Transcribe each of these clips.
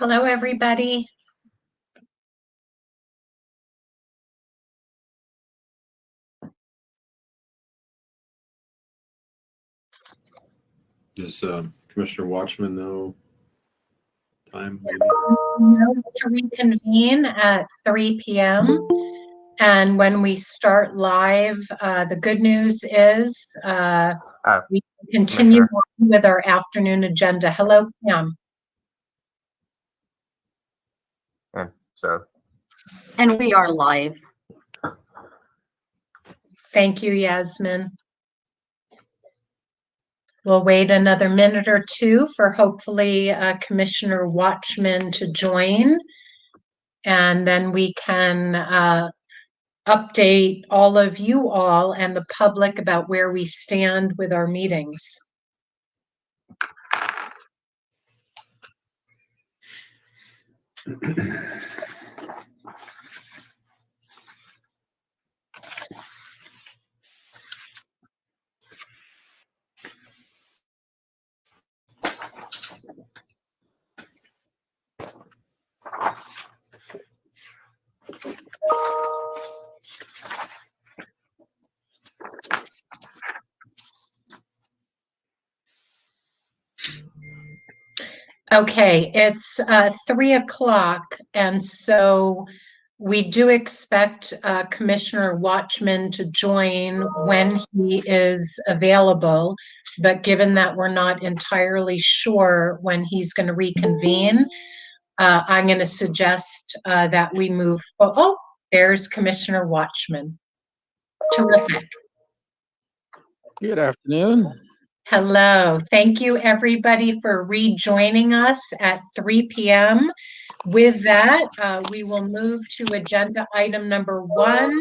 Hello, everybody. Does Commissioner Watchman know time? To reconvene at 3 p.m. And when we start live, the good news is we continue on with our afternoon agenda. Hello, Pam. And we are live. Thank you, Yasmin. We'll wait another minute or two for hopefully Commissioner Watchman to join. And then we can update all of you all and the public about where we stand with our meetings. Okay, it's 3 o'clock, and so we do expect Commissioner Watchman to join when he is available, but given that we're not entirely sure when he's going to reconvene, I'm going to suggest that we move. Oh, there's Commissioner Watchman. Terrific. Good afternoon. Hello. Thank you, everybody, for rejoining us at 3 p.m. With that, we will move to agenda item number 1,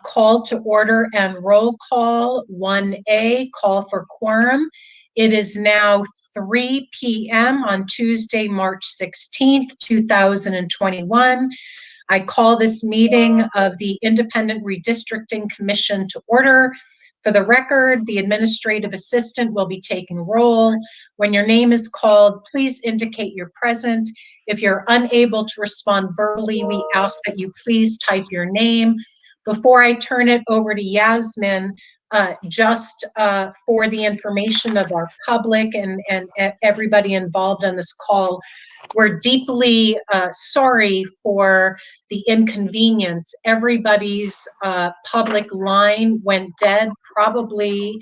call to order and roll call. 1A, call for quorum. It is now 3 p.m. on Tuesday, March 16th, 2021. I call this meeting of the Independent Redistricting Commission to order. For the record, the administrative assistant will be taking roll. When your name is called, please indicate you're present. If you're unable to respond verbally, we ask that you please type your name. Before I turn it over to Yasmin, just for the information of our public and everybody involved on this call, we're deeply sorry for the inconvenience. Everybody's public line went dead probably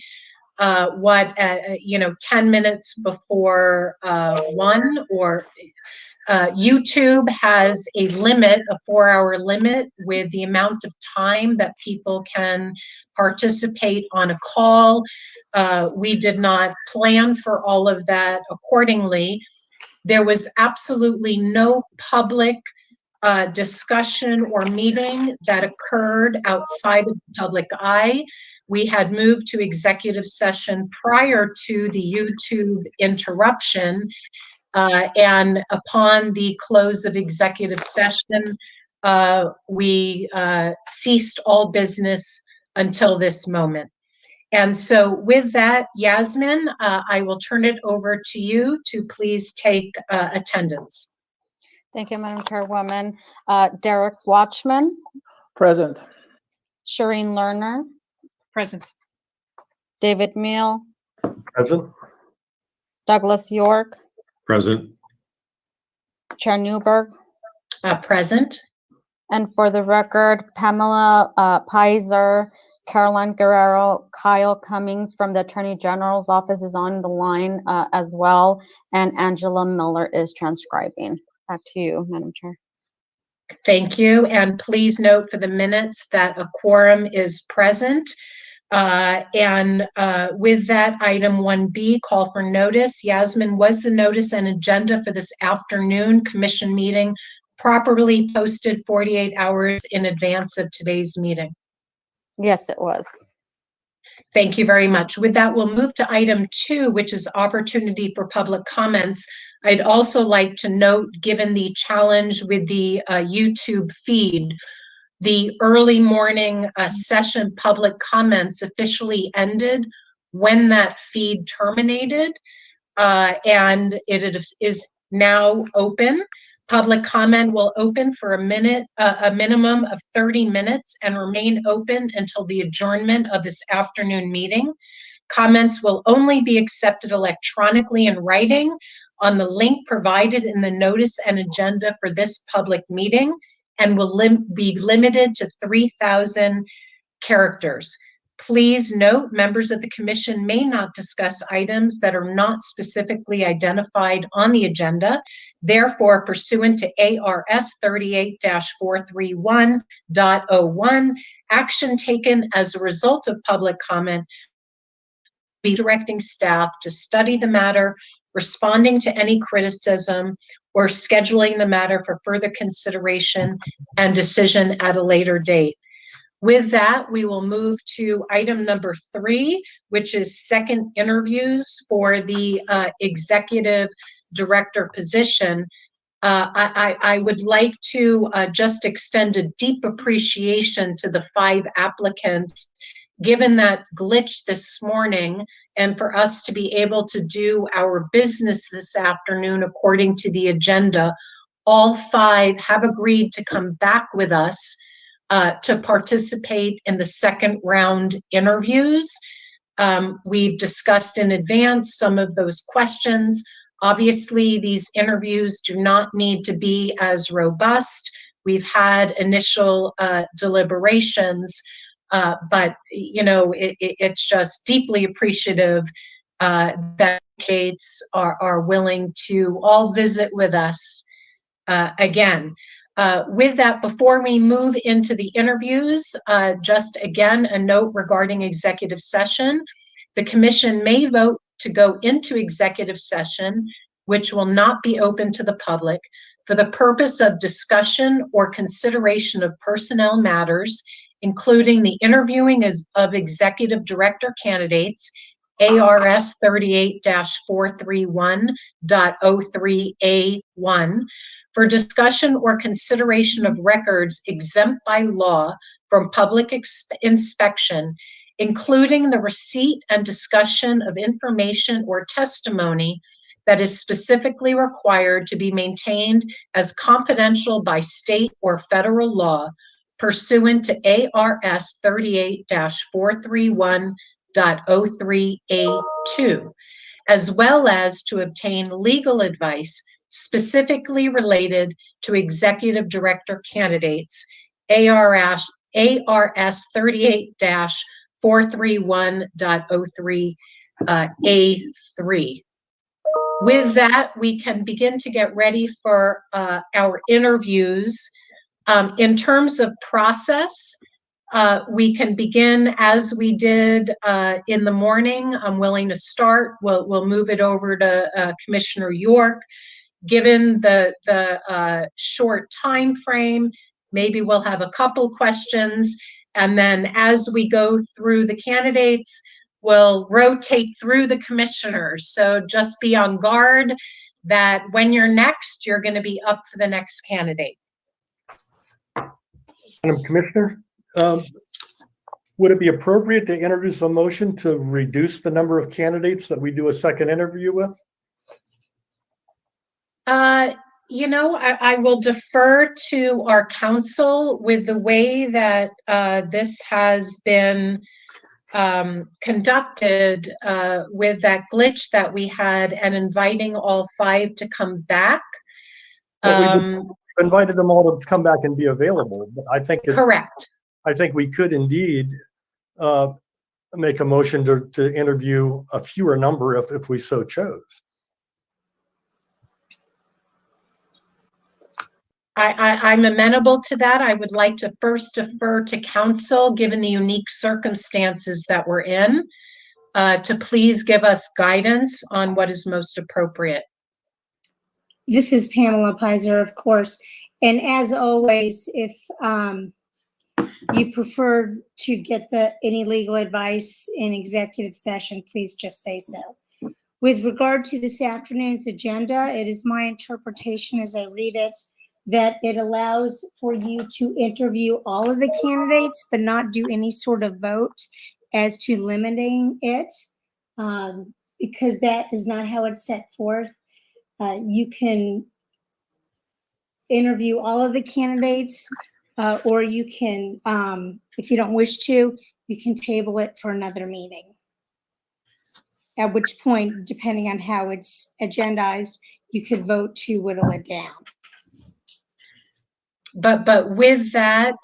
10 minutes before 1, or YouTube has a limit, a 4-hour limit with the amount of time that people can participate on a call. We did not plan for all of that accordingly. There was absolutely no public discussion or meeting that occurred outside of the public eye. We had moved to executive session prior to the YouTube interruption, and upon the close of executive session, we ceased all business until this moment. And so with that, Yasmin, I will turn it over to you to please take attendance. Thank you, Madam Chairwoman. Derek Watchman. Present. Shireen Lerner. Present. David Meal. Present. Douglas York. Present. Chair Newberg. Present. And for the record, Pamela Pizer, Caroline Guerrero, Kyle Cummings from the Attorney General's office is on the line as well, and Angela Miller is transcribing. Back to you, Madam Chair. Thank you, and please note for the minutes that a quorum is present. With that, item 1B, call for notice. Yasmin, was the notice and agenda for this afternoon commission meeting properly posted 48 hours in advance of today's meeting? Yes, it was. Thank you very much. With that, we'll move to item 2, which is opportunity for public comments. I'd also like to note, given the challenge with the YouTube feed, the early morning session public comments officially ended when that feed terminated, and it is now open. Public comment will open for a minimum of 30 minutes and remain open until the adjournment of this afternoon meeting. Comments will only be accepted electronically in writing on the link provided in the notice and agenda for this public meeting and will be limited to 3,000 characters. Please note, members of the commission may not discuss items that are not specifically identified on the agenda. Therefore, pursuant to ARS 38-431.01, action taken as a result of public comment be directing staff to study the matter, responding to any criticism, or scheduling the matter for further consideration and decision at a later date. With that, we will move to item number 3, which is second interviews for the executive director position. I would like to just extend a deep appreciation to the 5 applicants, given that glitch this morning, and for us to be able to do our business this afternoon according to the agenda. All 5 have agreed to come back with us to participate in the second round interviews. We've discussed in advance some of those questions. Obviously, these interviews do not need to be as robust. We've had initial deliberations, but you know, it's just deeply appreciative that candidates are willing to all visit with us again. With that, before we move into the interviews, just again, a note regarding executive session. The commission may vote to go into executive session, which will not be open to the public, for the purpose of discussion or consideration of personnel matters, including the interviewing of executive director candidates, ARS 38-431.03A1, for discussion or consideration of records exempt by law from public inspection, including the receipt and discussion of information or testimony that is specifically required to be maintained as confidential by state or federal law pursuant to ARS 38-431.03A2, as well as to obtain legal advice specifically related to executive director candidates, ARS 38-431.03A3. With that, we can begin to get ready for our interviews. In terms of process, we can begin as we did in the morning. I'm willing to start. We'll move it over to Commissioner York. Given the short time frame, maybe we'll have a couple questions, and then as we go through the candidates, we'll rotate through the commissioners. So just be on guard that when you're next, you're going to be up for the next candidate. Madam Commissioner, would it be appropriate to introduce a motion to reduce the number of candidates that we do a second interview with? You know, I will defer to our counsel with the way that this has been conducted with that glitch that we had and inviting all 5 to come back. We invited them all to come back and be available, but I think Correct. I think we could indeed make a motion to interview a fewer number if we so chose. I'm amenable to that. I would like to first defer to counsel, given the unique circumstances that we're in, to please give us guidance on what is most appropriate. This is Pamela Pizer, of course. And as always, if you prefer to get any legal advice in executive session, please just say so. With regard to this afternoon's agenda, it is my interpretation as I read it that it allows for you to interview all of the candidates, but not do any sort of vote as to limiting it, because that is not how it's set forth. You can interview all of the candidates, or you can, if you don't wish to, you can table it for another meeting. At which point, depending on how it's agendized, you could vote to whittle it down. But with that,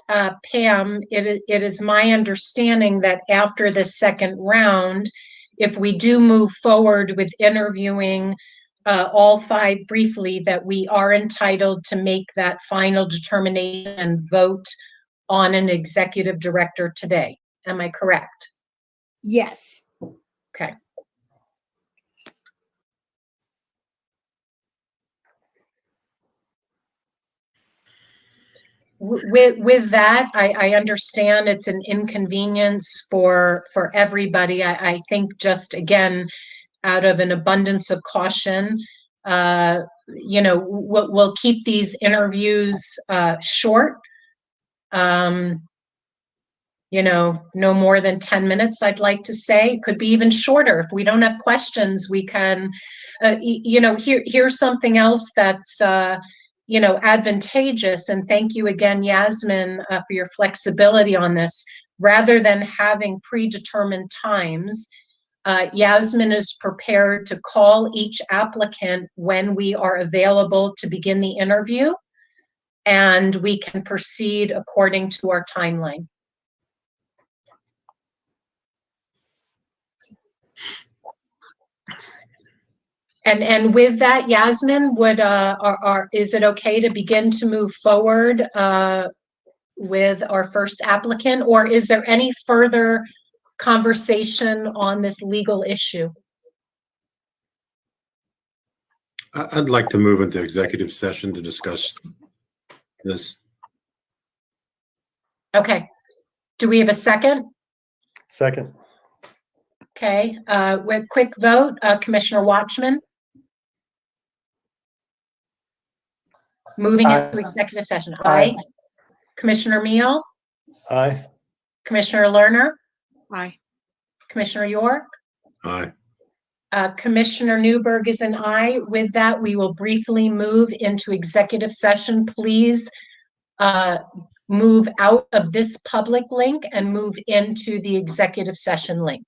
Pam, it is my understanding that after the second round, if we do move forward with interviewing all 5 briefly, that we are entitled to make that final determination and vote on an executive director today. Am I correct? Yes. Okay. With that, I understand it's an inconvenience for everybody. I think just again, out of an abundance of caution, we'll keep these interviews short. No more than 10 minutes, I'd like to say. Could be even shorter. If we don't have questions, we can, here's something else that's, advantageous. And thank you again, Yasmin, for your flexibility on this. Rather than having predetermined times, Yasmin is prepared to call each applicant when we are available to begin the interview, and we can proceed according to our timeline. And with that, Yasmin, is it okay to begin to move forward with our first applicant, or is there any further conversation on this legal issue? I'd like to move into executive session to discuss this. Okay. Do we have a second? Second. Okay. With quick vote, Commissioner Watchman. Moving Aye. into executive session. Aye. Aye. Commissioner Meal, Aye. Commissioner Lerner, Aye. Commissioner York, Aye. Commissioner Newberg is an aye. With that, we will briefly move into executive session. Please move out of this public link and move into the executive session link.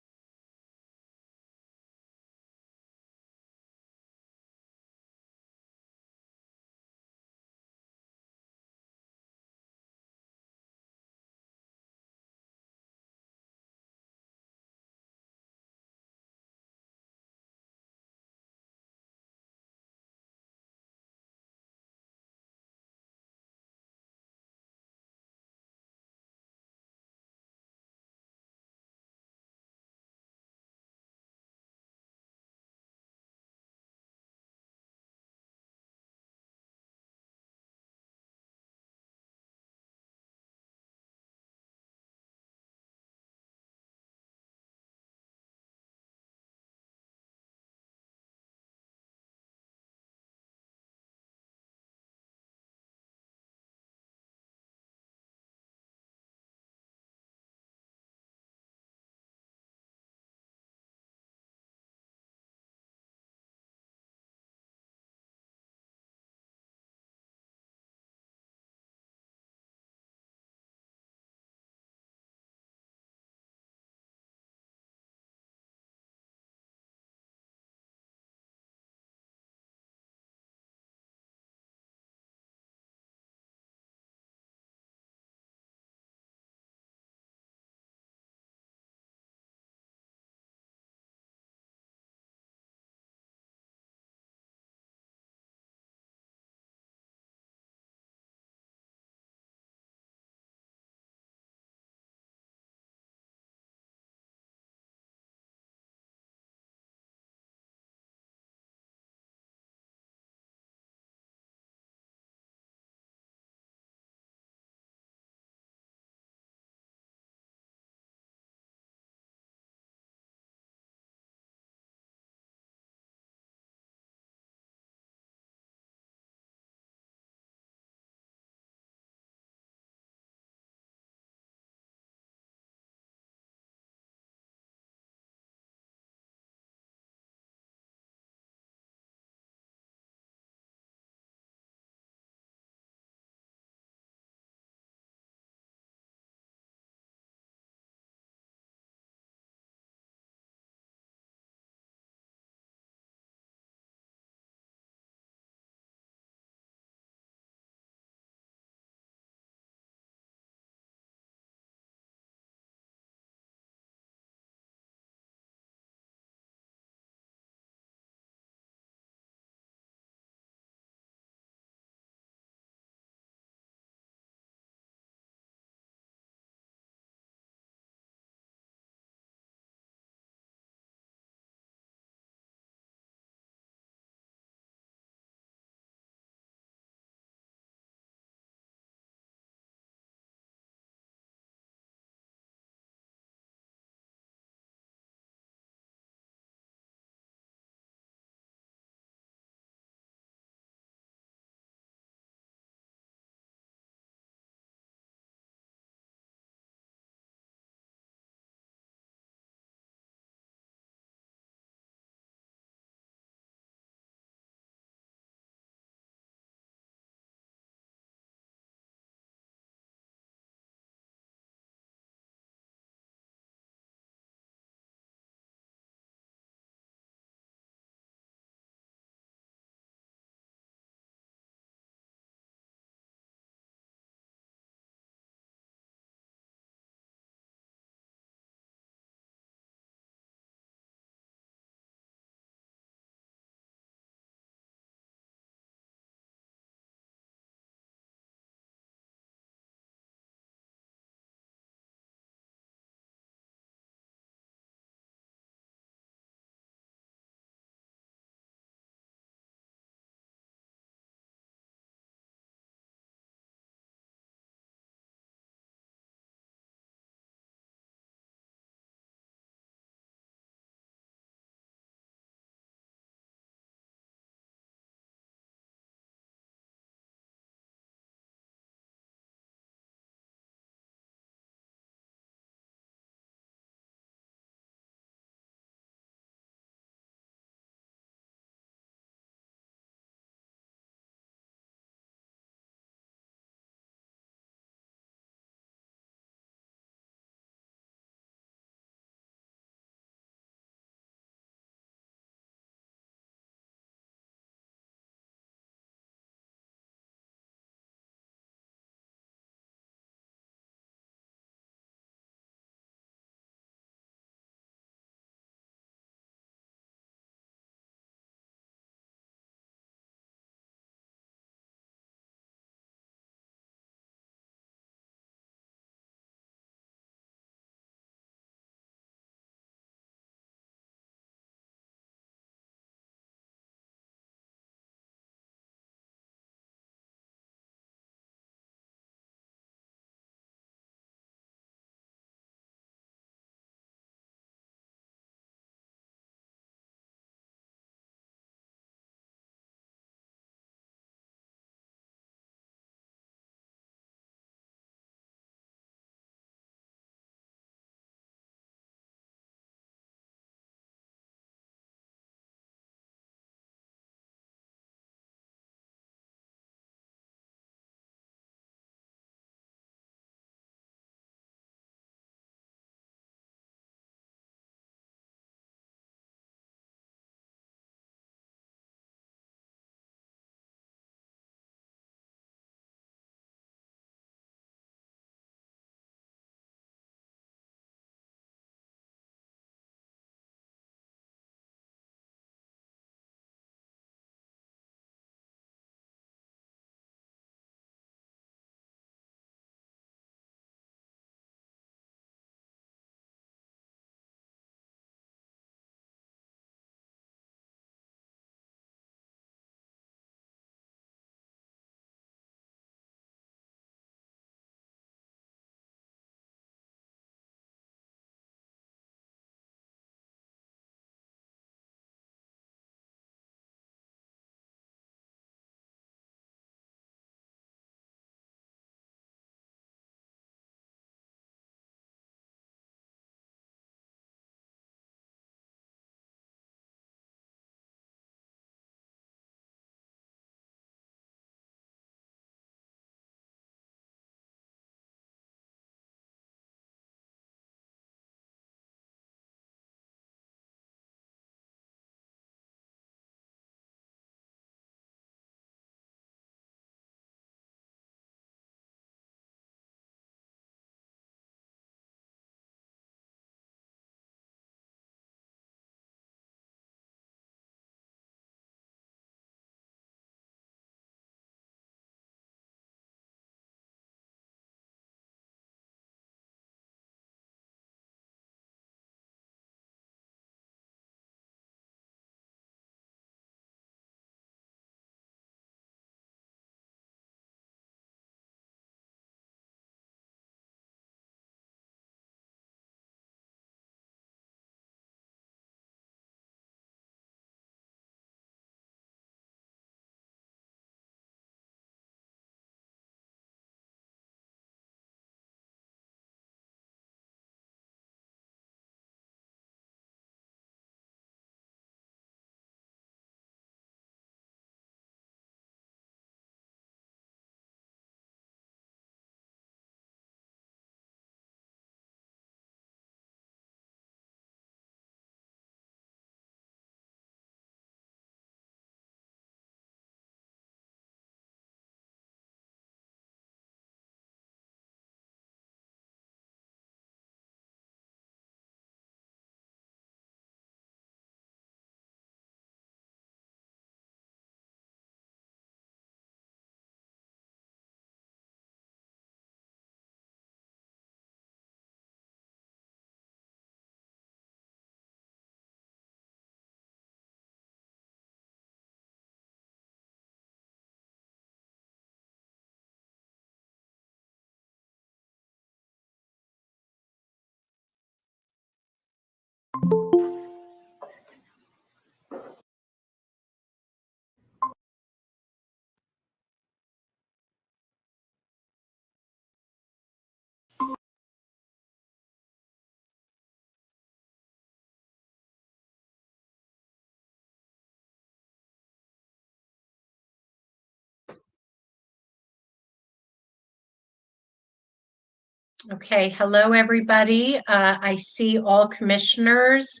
Okay, hello, everybody. I see all commissioners.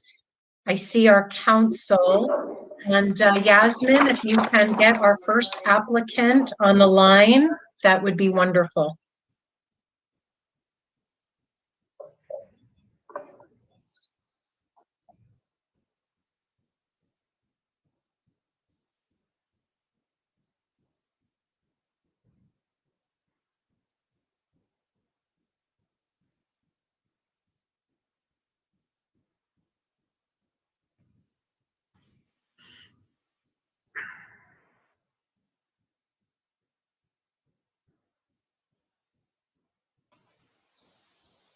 I see our council. And Yasmin, if you can get our first applicant on the line, that would be wonderful.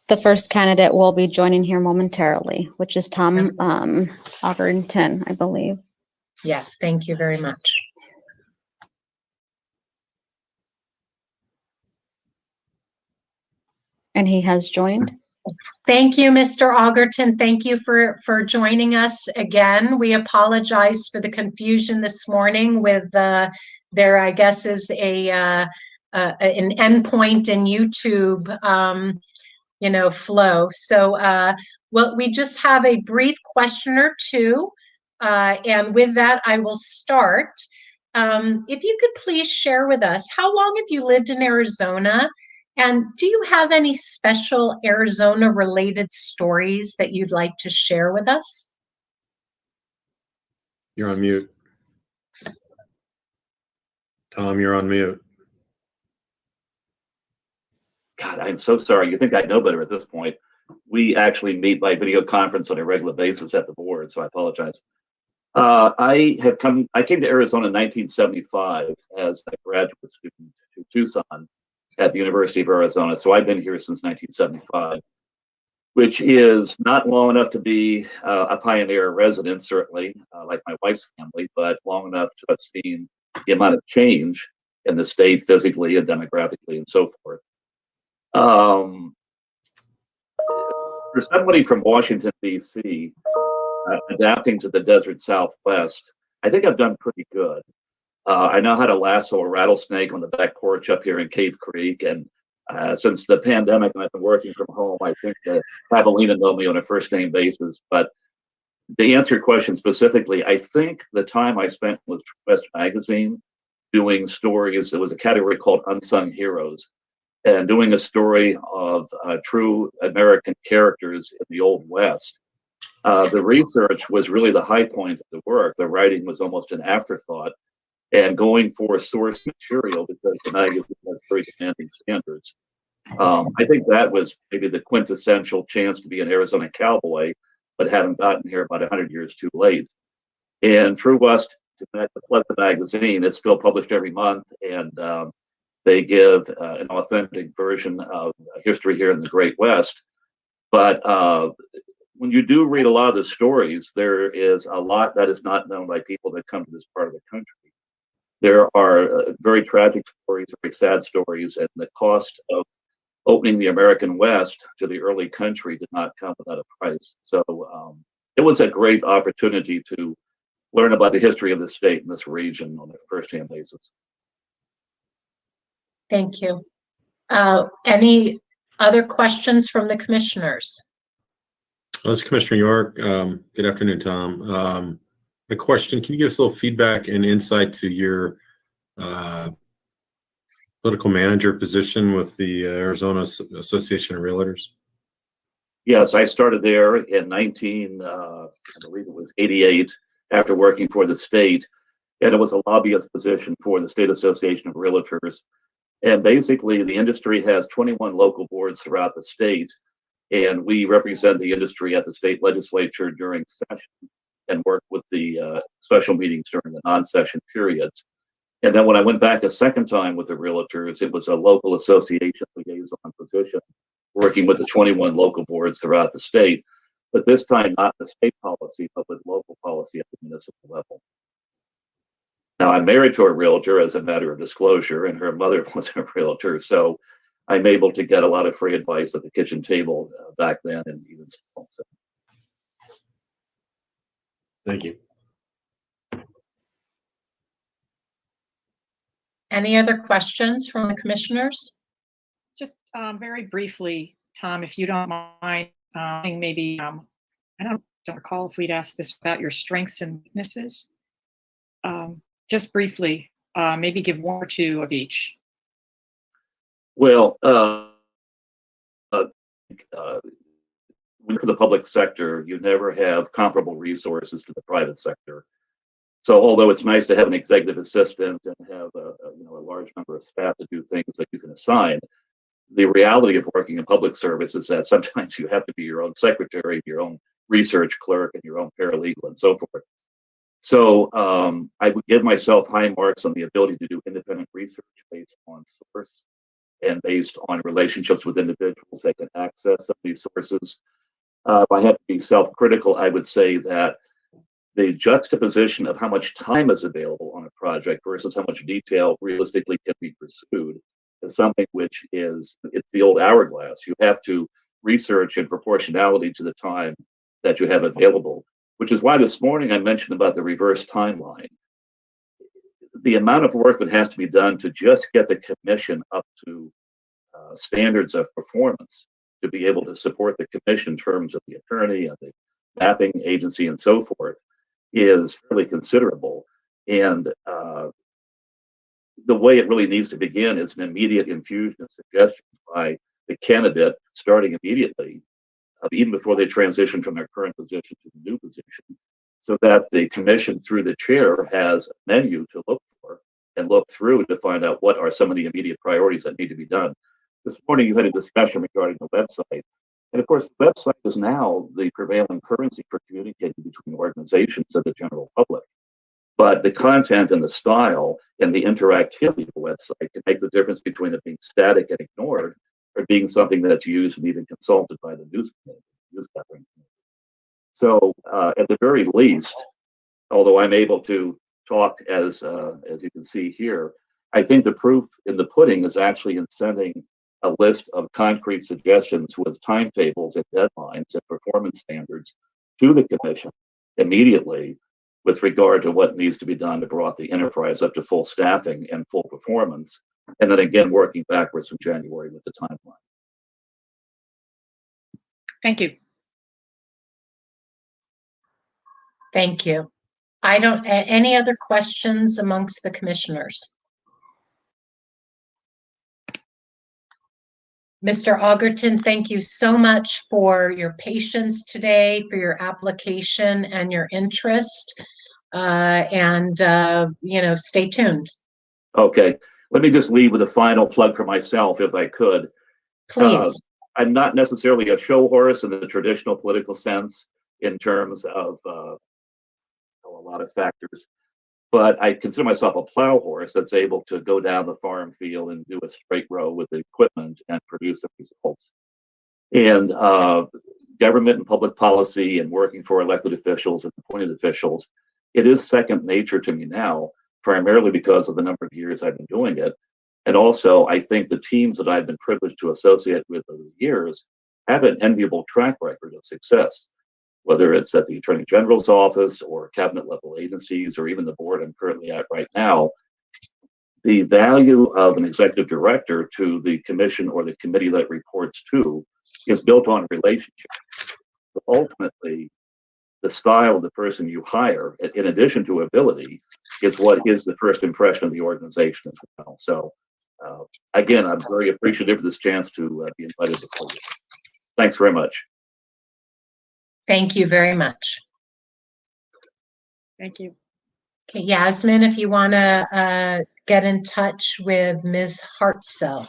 The first candidate will be joining here momentarily, which is Tom Oggerton, I believe. Yes, thank you very much. And he has joined. Thank you, Mr. Oggerton. Thank you for joining us again. We apologize for the confusion this morning with there, I guess, is an endpoint in YouTube, flow. So, well, we just have a brief question or two, and with that, I will start. If you could please share with us, how long have you lived in Arizona? And do you have any special Arizona-related stories that you'd like to share with us? You're on mute. Tom, you're on mute. God, I'm so sorry. You think I know better at this point. We actually meet by video conference on a regular basis at the board, so I apologize. I came to Arizona in 1975 as a graduate student to Tucson at the University of Arizona. So I've been here since 1975, which is not long enough to be a pioneer resident, certainly, like my wife's family, but long enough to have seen the amount of change in the state physically and demographically and so forth. For somebody from Washington, D.C., adapting to the desert Southwest, I think I've done pretty good. I know how to lasso a rattlesnake on the back porch up here in Cave Creek, and since the pandemic and I've been working from home, I think that Pavelina know me on a first name basis. But to answer your question specifically, I think the time I spent with West Magazine doing stories, there was a category called Unsung Heroes, and doing a story of true American characters in the Old West. The research was really the high point of the work. The writing was almost an afterthought, and going for source material because the magazine has very demanding standards. I think that was maybe the quintessential chance to be an Arizona cowboy, but having gotten here about 100 years too late. And True West, the magazine, it's still published every month, and they give an authentic version of history here in the Great West. But when you do read a lot of the stories, there is a lot that is not known by people that come to this part of the country. There are very tragic stories, very sad stories, and the cost of opening the American West to the early country did not come without a price. So it was a great opportunity to learn about the history of the state and this region on a first-hand basis. Thank you. Any other questions from the commissioners? Well, this is Commissioner York. Good afternoon, Tom. A question, can you give us a little feedback and insight to your political manager position with the Arizona Association of Realtors? Yes, I started there in I believe it was 88, after working for the state, and it was a lobbyist position for the State Association of Realtors. And basically, the industry has 21 local boards throughout the state, and we represent the industry at the state legislature during session and work with the special meetings during the non-session periods. And then when I went back a second time with the realtors, it was a local association liaison position, working with the 21 local boards throughout the state, but this time not the state policy, but with local policy at the municipal level. Now, I'm married to a realtor as a matter of disclosure, and her mother was a realtor, so I'm able to get a lot of free advice at the kitchen table back then and even still. So. Thank you. Any other questions from the commissioners? Just very briefly, Tom, if you don't mind, maybe, I don't recall if we'd asked this about your strengths and weaknesses. Just briefly, maybe give one or two of each. Well, for the public sector, you never have comparable resources to the private sector. So although it's nice to have an executive assistant and have a large number of staff to do things that you can assign, the reality of working in public service is that sometimes you have to be your own secretary, your own research clerk, and your own paralegal, and so forth. So I would give myself high marks on the ability to do independent research based on source and based on relationships with individuals that can access some of these sources. If I had to be self-critical, I would say that the juxtaposition of how much time is available on a project versus how much detail realistically can be pursued is something which it's the old hourglass. You have to research in proportionality to the time that you have available, which is why this morning I mentioned about the reverse timeline. The amount of work that has to be done to just get the commission up to standards of performance to be able to support the commission in terms of the attorney and the mapping agency and so forth is fairly considerable. And the way it really needs to begin is an immediate infusion of suggestions by the candidate starting immediately, even before they transition from their current position to the new position, so that the commission through the chair has a menu to look for and look through to find out what are some of the immediate priorities that need to be done. This morning you had a discussion regarding the website. And of course, the website is now the prevailing currency for communicating between organizations and the general public. But the content and the style and the interactivity of the website can make the difference between it being static and ignored or being something that's used and even consulted by the news gathering community. So at the very least, although I'm able to talk as you can see here, I think the proof in the pudding is actually in sending a list of concrete suggestions with timetables and deadlines and performance standards to the commission immediately with regard to what needs to be done to bring the enterprise up to full staffing and full performance, and then again working backwards from January with the timeline. Thank you. Thank you. Any other questions amongst the commissioners? Mr. Augerton, thank you so much for your patience today, for your application and your interest. Stay tuned. Okay, let me just leave with a final plug for myself, if I could. Please. I'm not necessarily a show horse in the traditional political sense in terms of a lot of factors, but I consider myself a plow horse that's able to go down the farm field and do a straight row with the equipment and produce the results. And government and public policy and working for elected officials and appointed officials, it is second nature to me now, primarily because of the number of years I've been doing it. And also, I think the teams that I've been privileged to associate with over the years have an enviable track record of success, whether it's at the Attorney General's office or cabinet level agencies or even the board I'm currently at right now. The value of an executive director to the commission or the committee that it reports to is built on relationship. But ultimately, the style of the person you hire, in addition to ability, is what is the first impression of the organization as well. So again, I'm very appreciative of this chance to be invited before you. Thanks very much. Thank you very much. Thank you. Okay, Yasmin, if you want to get in touch with Ms. Hartzell.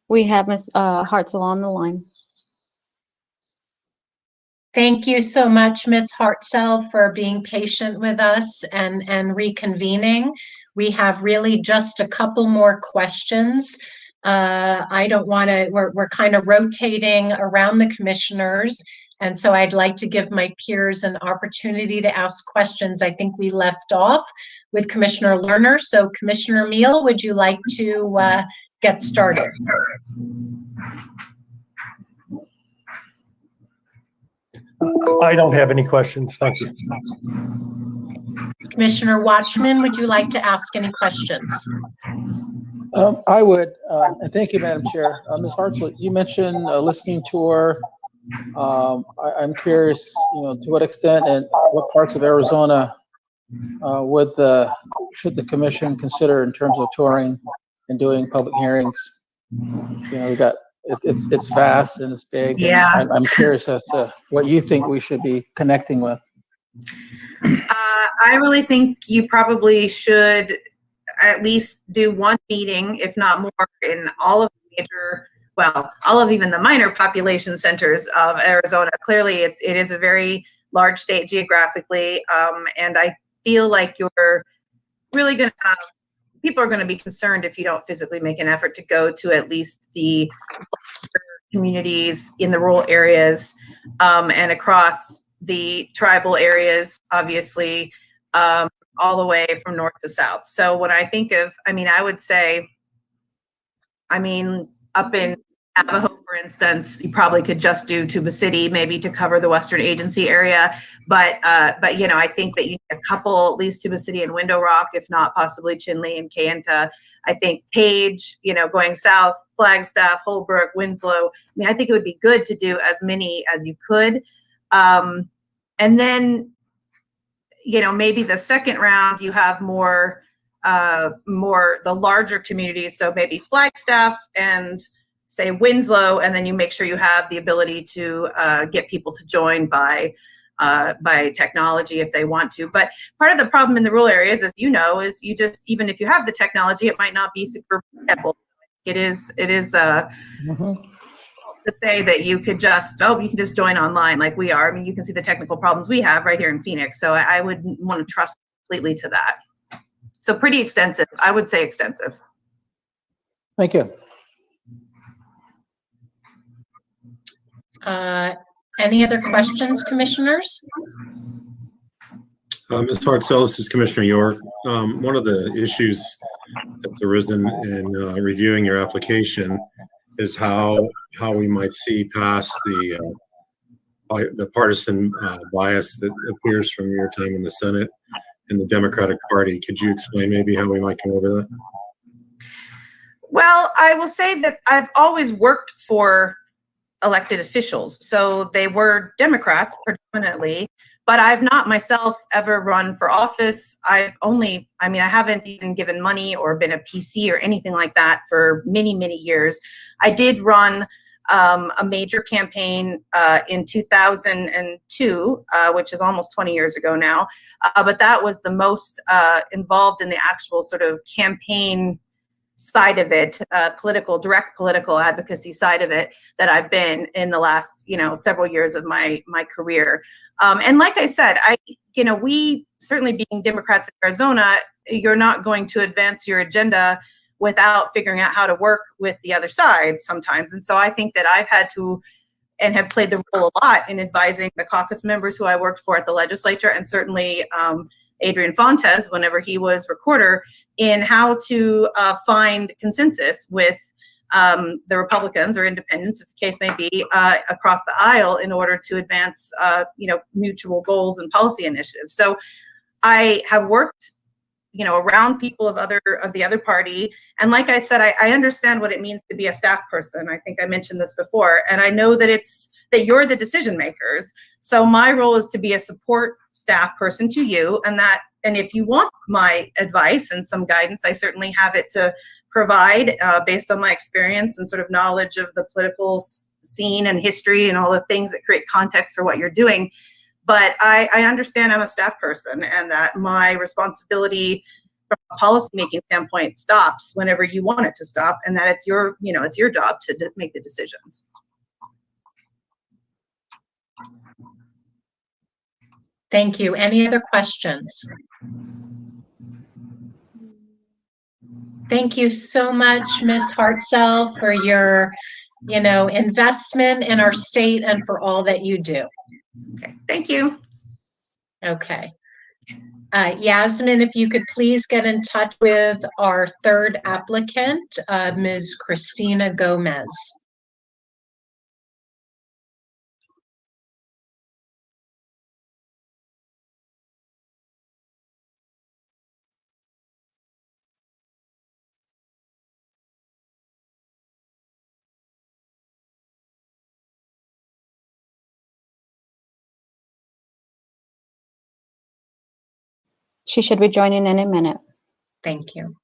We have Ms. Hartzell on the line. Thank you so much, Ms. Hartzell, for being patient with us and reconvening. We have really just a couple more questions. I don't want to, we're kind of rotating around the commissioners, and so I'd like to give my peers an opportunity to ask questions. I think we left off with Commissioner Lerner. So Commissioner Meal, would you like to get started. I don't have any questions. Thank you. Commissioner Watchman, would you like to ask any questions? I would, and thank you, Madam Chair. Ms. Hartzell, you mentioned a listening tour. I'm curious, to what extent and what parts of Arizona should the commission consider in terms of touring and doing public hearings? We got it's vast and it's big. Yeah. And I'm curious as to what you think we should be connecting with. I really think you probably should at least do one meeting, if not more, in all of the major, all of even the minor population centers of Arizona. Clearly, it is a very large state geographically, and I feel like you're really going to have, people are going to be concerned if you don't physically make an effort to go to at least the communities in the rural areas, and across the tribal areas, obviously, all the way from north to south. So when I think of, I would say, up in Navajo, for instance, you probably could just do Tuba City, maybe to cover the Western Agency area. But I think that you need a couple, at least Tuba City and Window Rock, if not possibly Chinle and Kayenta. I think Page, going south, Flagstaff, Holbrook, Winslow. I think it would be good to do as many as you could. And then, maybe the second round, you have more the larger communities. So maybe Flagstaff and say Winslow, and then you make sure you have the ability to get people to join by technology if they want to. But part of the problem in the rural areas, as you know, is you just, even if you have the technology, it might not be super reliable. It is to say that you could just, you can just join online like we are. You can see the technical problems we have right here in Phoenix. So I would want to trust completely to that. So pretty extensive. I would say extensive. Thank you. Any other questions, commissioners? Ms. Hartzell, this is Commissioner York. One of the issues that's arisen in reviewing your application is how we might see past the partisan bias that appears from your time in the Senate and the Democratic Party. Could you explain maybe how we might come over that? Well, I will say that I've always worked for elected officials. So they were Democrats predominantly, but I've not myself ever run for office. I haven't even given money or been a PC or anything like that for many, many years. I did run a major campaign in 2002, which is almost 20 years ago now. But that was the most involved in the actual sort of campaign side of it, direct political advocacy side of it that I've been in the last, several years of my career. And like I said, we certainly, being Democrats in Arizona, you're not going to advance your agenda without figuring out how to work with the other side sometimes. And so I think that I've had to and have played the role a lot in advising the caucus members who I worked for at the legislature, and certainly Adrian Fontes, whenever he was recorder, in how to find consensus with the Republicans or independents, if the case may be, across the aisle in order to advance, mutual goals and policy initiatives. So I have worked, around people of the other party. And like I said, I understand what it means to be a staff person. I think I mentioned this before, and I know that that you're the decision makers. So my role is to be a support staff person to you, and if you want my advice and some guidance, I certainly have it to provide based on my experience and sort of knowledge of the political scene and history and all the things that create context for what you're doing. But I understand I'm a staff person, and that my responsibility from a policymaking standpoint stops whenever you want it to stop, and that it's your job to make the decisions. Thank you. Any other questions? Thank you so much, Ms. Hartzell, for your, investment in our state and for all that you do. Okay, thank you. Okay. Yasmin, if you could please get in touch with our third applicant, Ms. Christina Gomez. She should be joining in a minute. Thank you.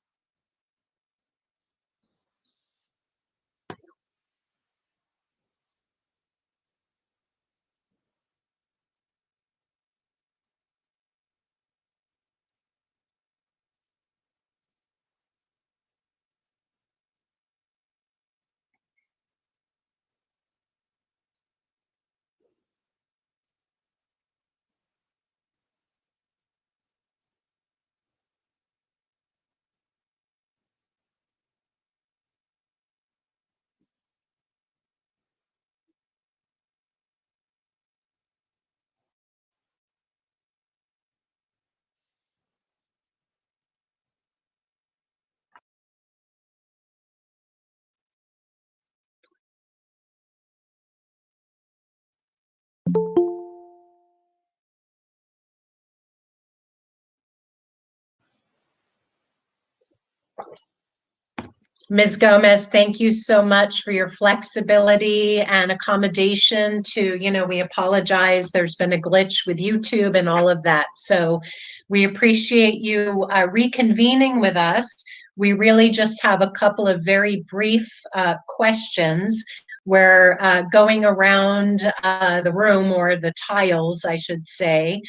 Ms. Gomez, thank you so much for your flexibility and accommodation to, we apologize. There's been a glitch with YouTube and all of that. So we appreciate you reconvening with us. We really just have a couple of very brief questions. We're going around the room, or the tiles, I should say.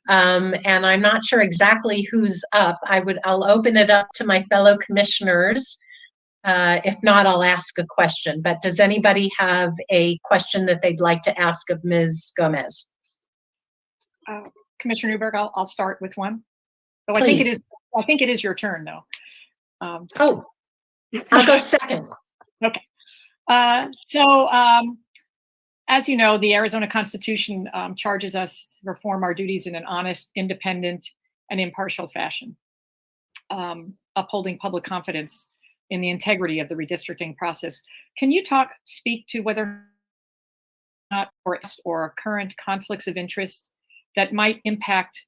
And I'm not sure exactly who's up. I'll open it up to my fellow commissioners. If not, I'll ask a question. But does anybody have a question that they'd like to ask of Ms. Gomez? Commissioner Newberg, I'll start with one. So Please. I think it is your turn, though. Oh, I'll go second. Okay. As you know, the Arizona Constitution charges us to perform our duties in an honest, independent, and impartial fashion, upholding public confidence in the integrity of the redistricting process. Can you speak to whether or not or current conflicts of interest that might impact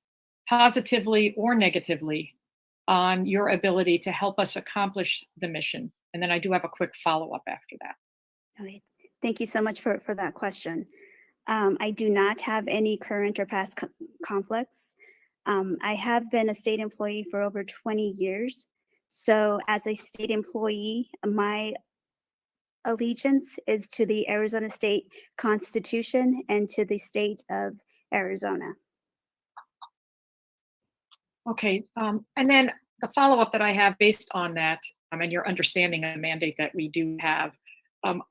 positively or negatively on your ability to help us accomplish the mission? And then I do have a quick follow-up after that. Okay. Thank you so much for that question. I do not have any current or past conflicts. I have been a state employee for over 20 years. So as a state employee, my allegiance is to the Arizona State Constitution and to the state of Arizona. Okay, and then the follow-up that I have based on that, and your understanding of the mandate that we do have,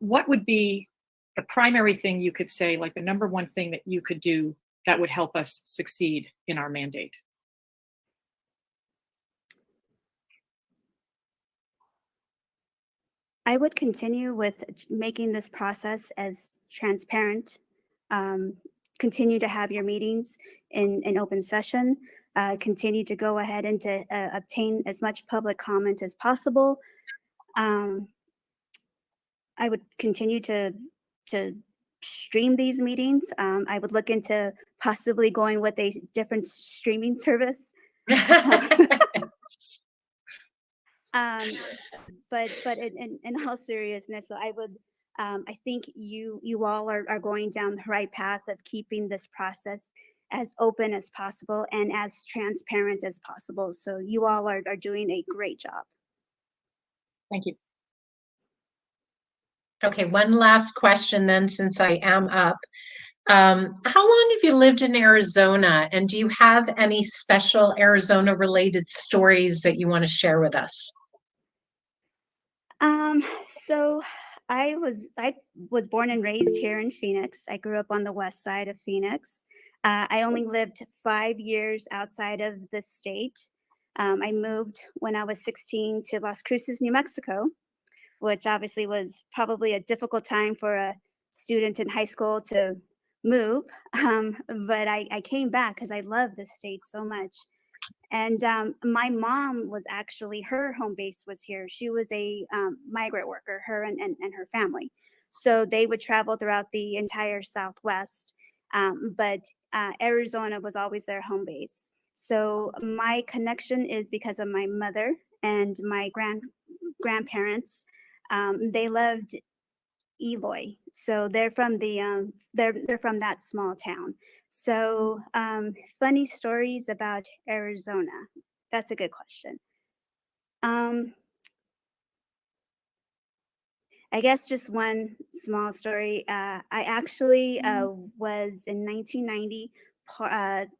what would be the primary thing you could say, like the number one thing that you could do that would help us succeed in our mandate? I would continue with making this process as transparent, continue to have your meetings in open session, continue to go ahead and to obtain as much public comment as possible. I would continue to stream these meetings. I would look into possibly going with a different streaming service. But in all seriousness, I would, I think you all are going down the right path of keeping this process as open as possible and as transparent as possible. So you all are doing a great job. Thank you. Okay, one last question then, since I am up. How long have you lived in Arizona, and do you have any special Arizona related stories that you want to share with us? So I was born and raised here in Phoenix. I grew up on the west side of Phoenix. I only lived 5 years outside of the state. I moved when I was 16 to Las Cruces, New Mexico, which obviously was probably a difficult time for a student in high school to move. But I came back because I love this state so much. And my mom was actually, her home base was here. She was a migrant worker, her and her family. So they would travel throughout the entire Southwest. But Arizona was always their home base. So my connection is because of my mother and my grandparents. They loved Eloy, so they're from the they're from that small town. So funny stories about Arizona. That's a good question. Um, I guess just one small story. I actually was in 1990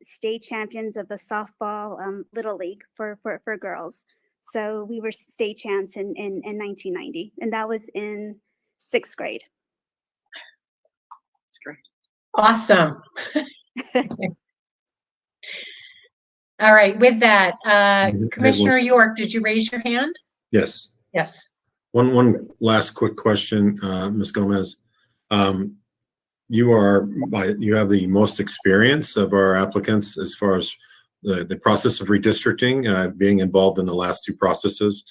state champions of the softball little league for girls. So we were state champs in 1990, and that was in 6th grade. That's great. Awesome. All right, with that, Commissioner York, did you raise your hand? Yes. Yes. One last quick question, Ms. Gomez. You have the most experience of our applicants as far as the process of redistricting, being involved in the last two processes.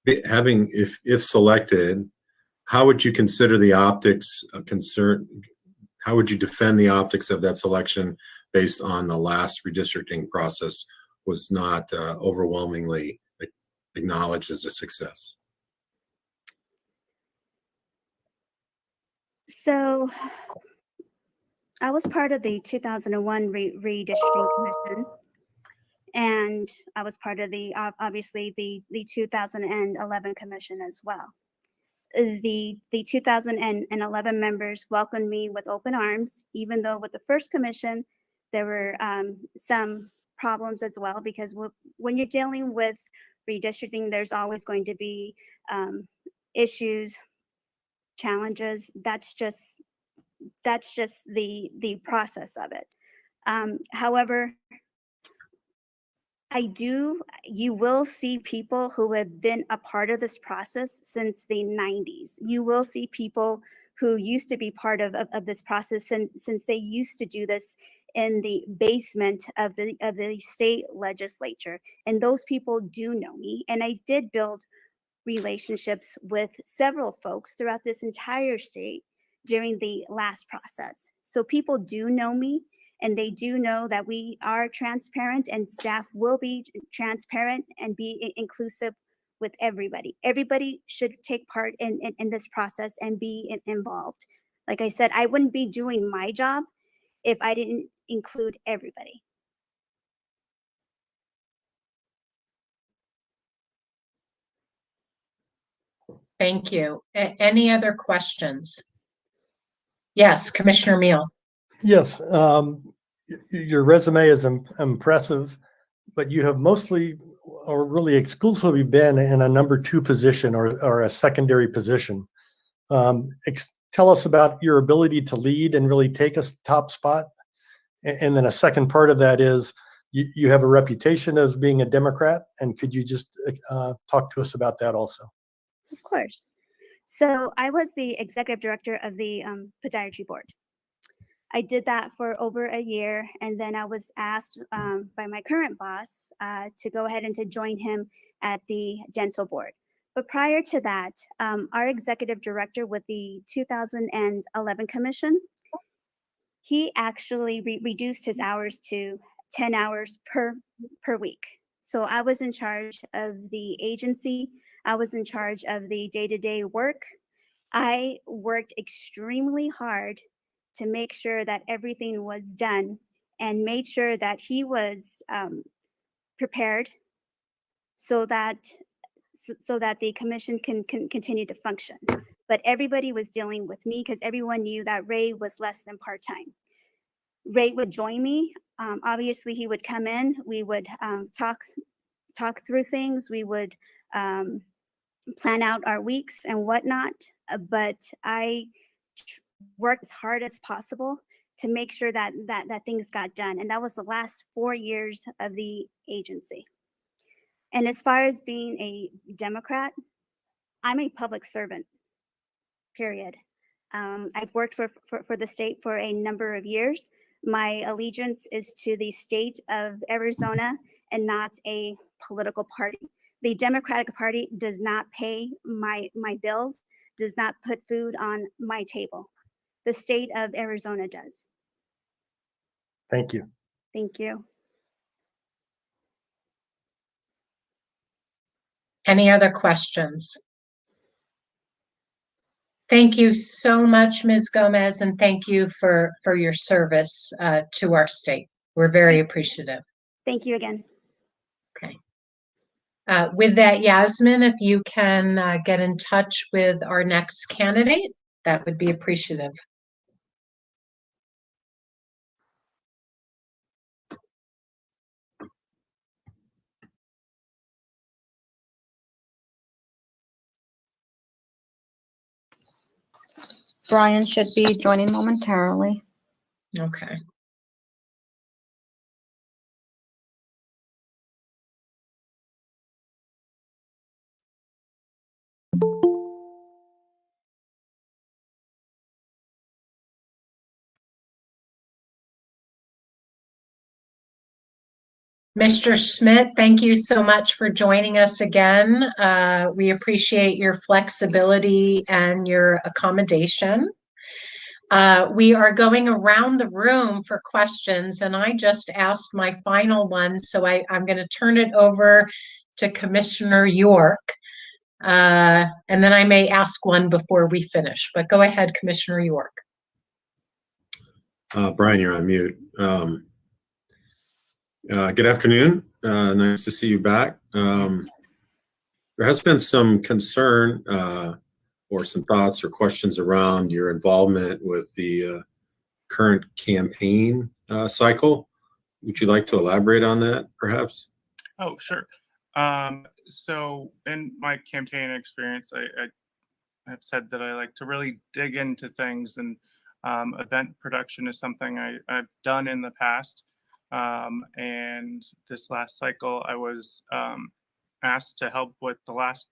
If selected, how would you consider the optics concern? How would you defend the optics of that selection based on the last redistricting process was not overwhelmingly acknowledged as a success? So I was part of the 2001 redistricting commission, and I was part of the obviously the 2011 commission as well. The 2011 members welcomed me with open arms, even though with the first commission there were some problems as well, because when you're dealing with redistricting, there's always going to be issues, challenges. That's just the process of it. However, you will see people who have been a part of this process since the 90s. You will see people who used to be part of this process since they used to do this in the basement of the state legislature. And those people do know me. And I did build relationships with several folks throughout this entire state during the last process. So people do know me, and they do know that we are transparent, and staff will be transparent and be inclusive with everybody. Everybody should take part in this process and be involved. Like I said, I wouldn't be doing my job if I didn't include everybody. Thank you. Any other questions? Yes, Commissioner Meal. Yes, your resume is impressive, but you have mostly or really exclusively been in a number 2 position or a secondary position. Tell us about your ability to lead and really take a top spot. And then a second part of that is you have a reputation as being a Democrat, and could you just talk to us about that also? Of course. So I was the executive director of the podiatry board. I did that for over a year, and then I was asked by my current boss to go ahead and to join him at the dental board. But prior to that, our executive director with the 2011 commission, he actually reduced his hours to 10 hours per week. So I was in charge of the agency. I was in charge of the day-to-day work. I worked extremely hard to make sure that everything was done and made sure that he was prepared so that the commission can continue to function. But everybody was dealing with me because everyone knew that Ray was less than part-time. Ray would join me. Obviously, he would come in. We would talk through things. We would plan out our weeks and whatnot. But I worked as hard as possible to make sure that things got done. And that was the last 4 years of the agency. And as far as being a Democrat, I'm a public servant, period. I've worked for the state for a number of years. My allegiance is to the state of Arizona and not a political party. The Democratic Party does not pay my bills, does not put food on my table. The state of Arizona does. Thank you. Thank you. Any other questions? Thank you so much, Ms. Gomez, and thank you for your service to our state. We're very appreciative. Thank you again. Okay. With that, Yasmin, if you can get in touch with our next candidate, that would be appreciative. Brian should be joining momentarily. Okay. Mr. Schmidt, thank you so much for joining us again. We appreciate your flexibility and your accommodation. We are going around the room for questions, and I just asked my final one, so I'm going to turn it over to Commissioner York, and then I may ask one before we finish, but go ahead, Commissioner York. Brian, you're on mute. Good afternoon. Nice to see you back. There has been some concern or some thoughts or questions around your involvement with the current campaign cycle. Would you like to elaborate on that, perhaps? Oh, sure. So in my campaign experience, I have said that I like to really dig into things, and event production is something I've done in the past. And this last cycle, I was asked to help with the last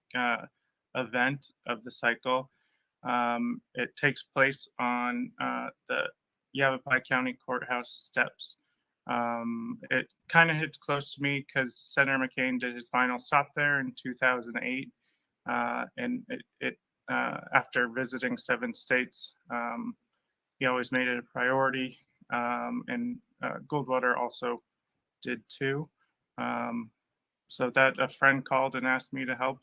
event of the cycle. It takes place on the Yavapai County Courthouse steps. It kind of hits close to me because Senator McCain did his final stop there in 2008. And after visiting 7 states, he always made it a priority. And Goldwater also did too. So that a friend called and asked me to help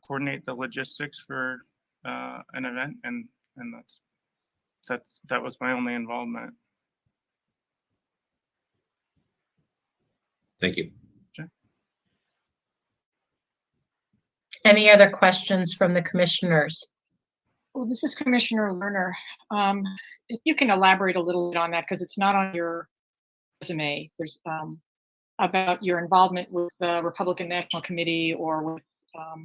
coordinate the logistics for an event, and that was my only involvement. Thank you. Sure. Any other questions from the commissioners? Well, this is Commissioner Lerner. If you can elaborate a little bit on that, because it's not on your resume. There's about your involvement with the Republican National Committee, or with, I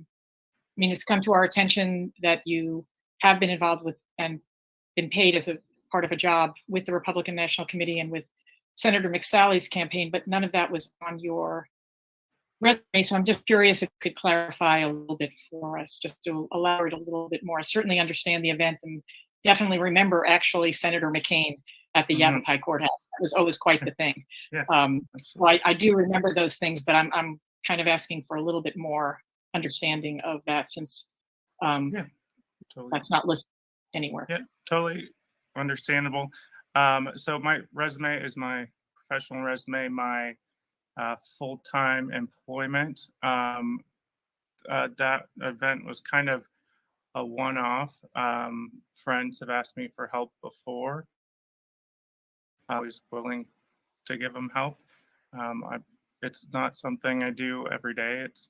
mean, it's come to our attention that you have been involved with and been paid as a part of a job with the Republican National Committee and with Senator McSally's campaign, but none of that was on your resume. So I'm just curious if you could clarify a little bit for us, just to elaborate a little bit more. I certainly understand the event and definitely remember actually Senator McCain at the Yavapai Courthouse. That was always quite the thing. Yeah, well, I do remember those things, but I'm kind of asking for a little bit more understanding of that, since yeah, totally. That's not listed anywhere. Yeah, totally understandable. So my resume is my professional resume, my full-time employment. That event was kind of a one-off. Friends have asked me for help before. I was willing to give them help. It's not something I do every day. It's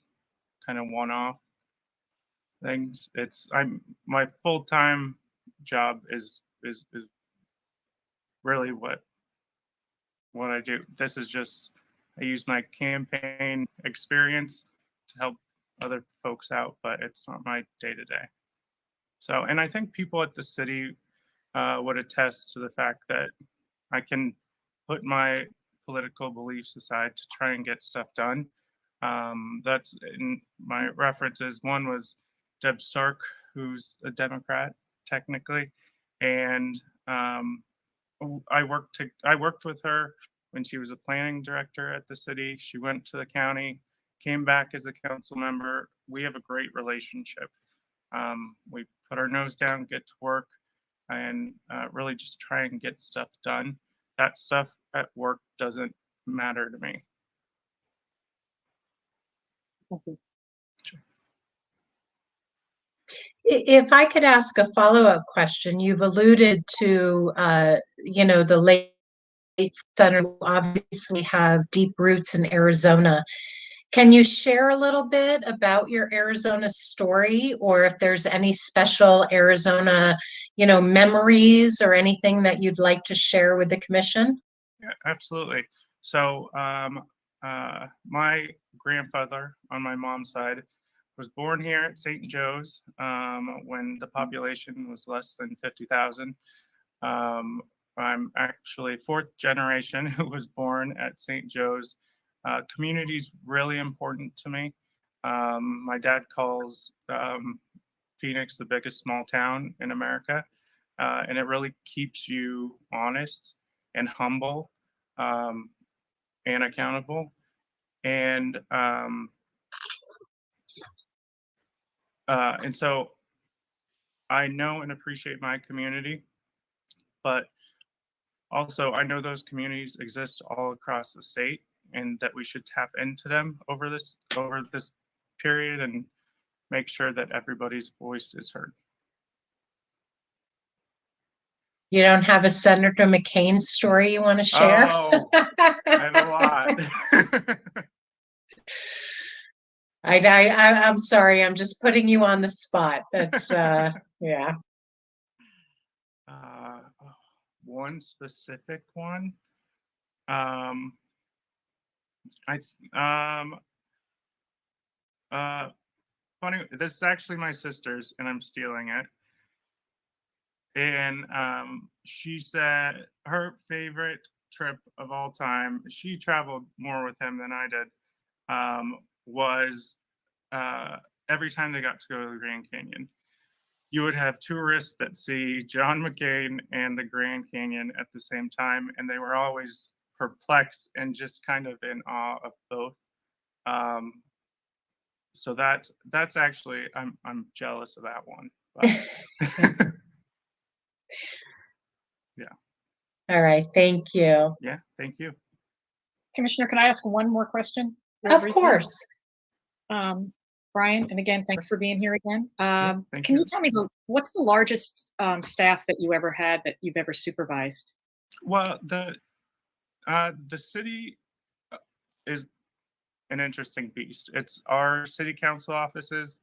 kind of one-off things. My full-time job is really what I do. This is just, I use my campaign experience to help other folks out, but it's not my day-to-day. So, and I think people at the city would attest to the fact that I can put my political beliefs aside to try and get stuff done. That's in my references. One was Deb Stark, who's a Democrat technically, and I worked with her when she was a planning director at the city. She went to the county, came back as a council member. We have a great relationship. We put our nose down, get to work, and really just try and get stuff done. That stuff at work doesn't matter to me. If I could ask a follow-up question, you've alluded to, the late senator who obviously have deep roots in Arizona. Can you share a little bit about your Arizona story, or if there's any special Arizona, memories or anything that you'd like to share with the commission? Yeah, absolutely. So my grandfather on my mom's side was born here at St. Joe's when the population was less than 50,000. I'm actually fourth generation who was born at St. Joe's. Community's really important to me. My dad calls Phoenix the biggest small town in America, and it really keeps you honest and humble and accountable. And so I know and appreciate my community, but also I know those communities exist all across the state, and that we should tap into them over this period and make sure that everybody's voice is heard. You don't have a Senator McCain story you want to share? Oh, I have a lot. I'm sorry, I'm just putting you on the spot. That's yeah. One specific one. Funny. This is actually my sister's, and I'm stealing it. And she said her favorite trip of all time, she traveled more with him than I did, was every time they got to go to the Grand Canyon. You would have tourists that see John McCain and the Grand Canyon at the same time, and they were always perplexed and just kind of in awe of both. So that's actually I'm jealous of that one. But yeah. All right, thank you. Yeah, thank you. Commissioner, can I ask one more question? Of course. Brian, and again, thanks for being here again. Thank Can you. you tell me what's the largest staff that you ever had that you've ever supervised? Well, the city is an interesting beast. It's our city council offices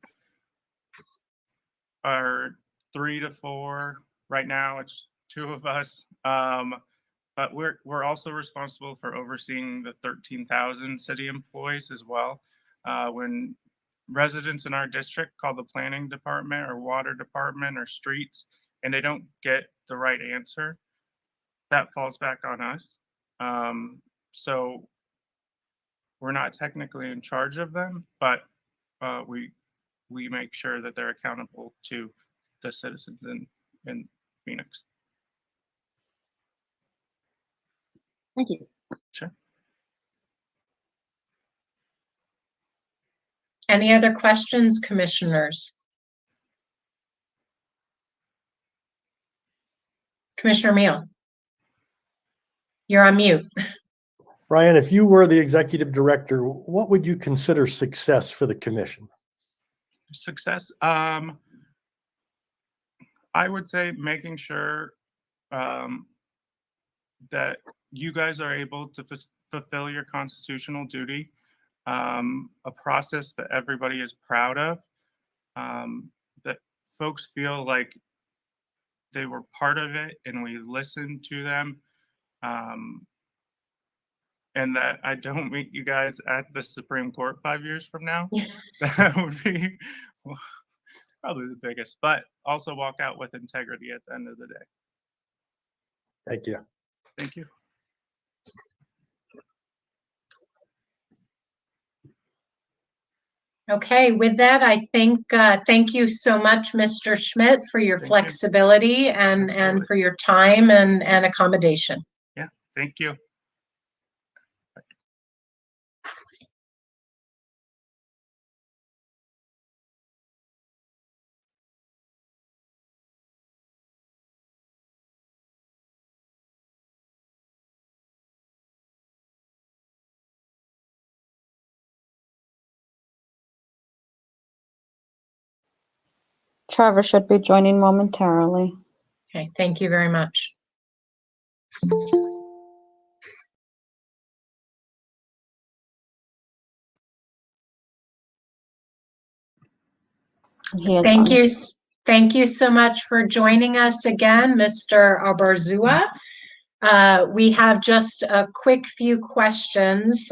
are 3 to 4 right now. It's 2 of us, but we're also responsible for overseeing the 13,000 city employees as well. When residents in our district call the planning department or water department or streets and they don't get the right answer, that falls back on us. So we're not technically in charge of them, but we make sure that they're accountable to the citizens in Phoenix. Thank you. Sure. Any other questions, commissioners? Commissioner Meal, you're on mute. Brian, if you were the executive director, what would you consider success for the commission? Success. I would say making sure that you guys are able to fulfill your constitutional duty, a process that everybody is proud of, that folks feel like they were part of it and we listened to them, and that I don't meet you guys at the Supreme Court 5 years from now. That would be probably the biggest, but also walk out with integrity at the end of the day. Thank you. Thank you. Okay, with that, I think, thank you so much, Mr. Schmidt, for your Thank you. flexibility and Absolutely. for your time and accommodation. Yeah, thank you. Trevor should be joining momentarily. Okay, thank you very much. He is Thank on. you. Thank you so much for joining us again, Mr. Abarzua. We have just a quick few questions.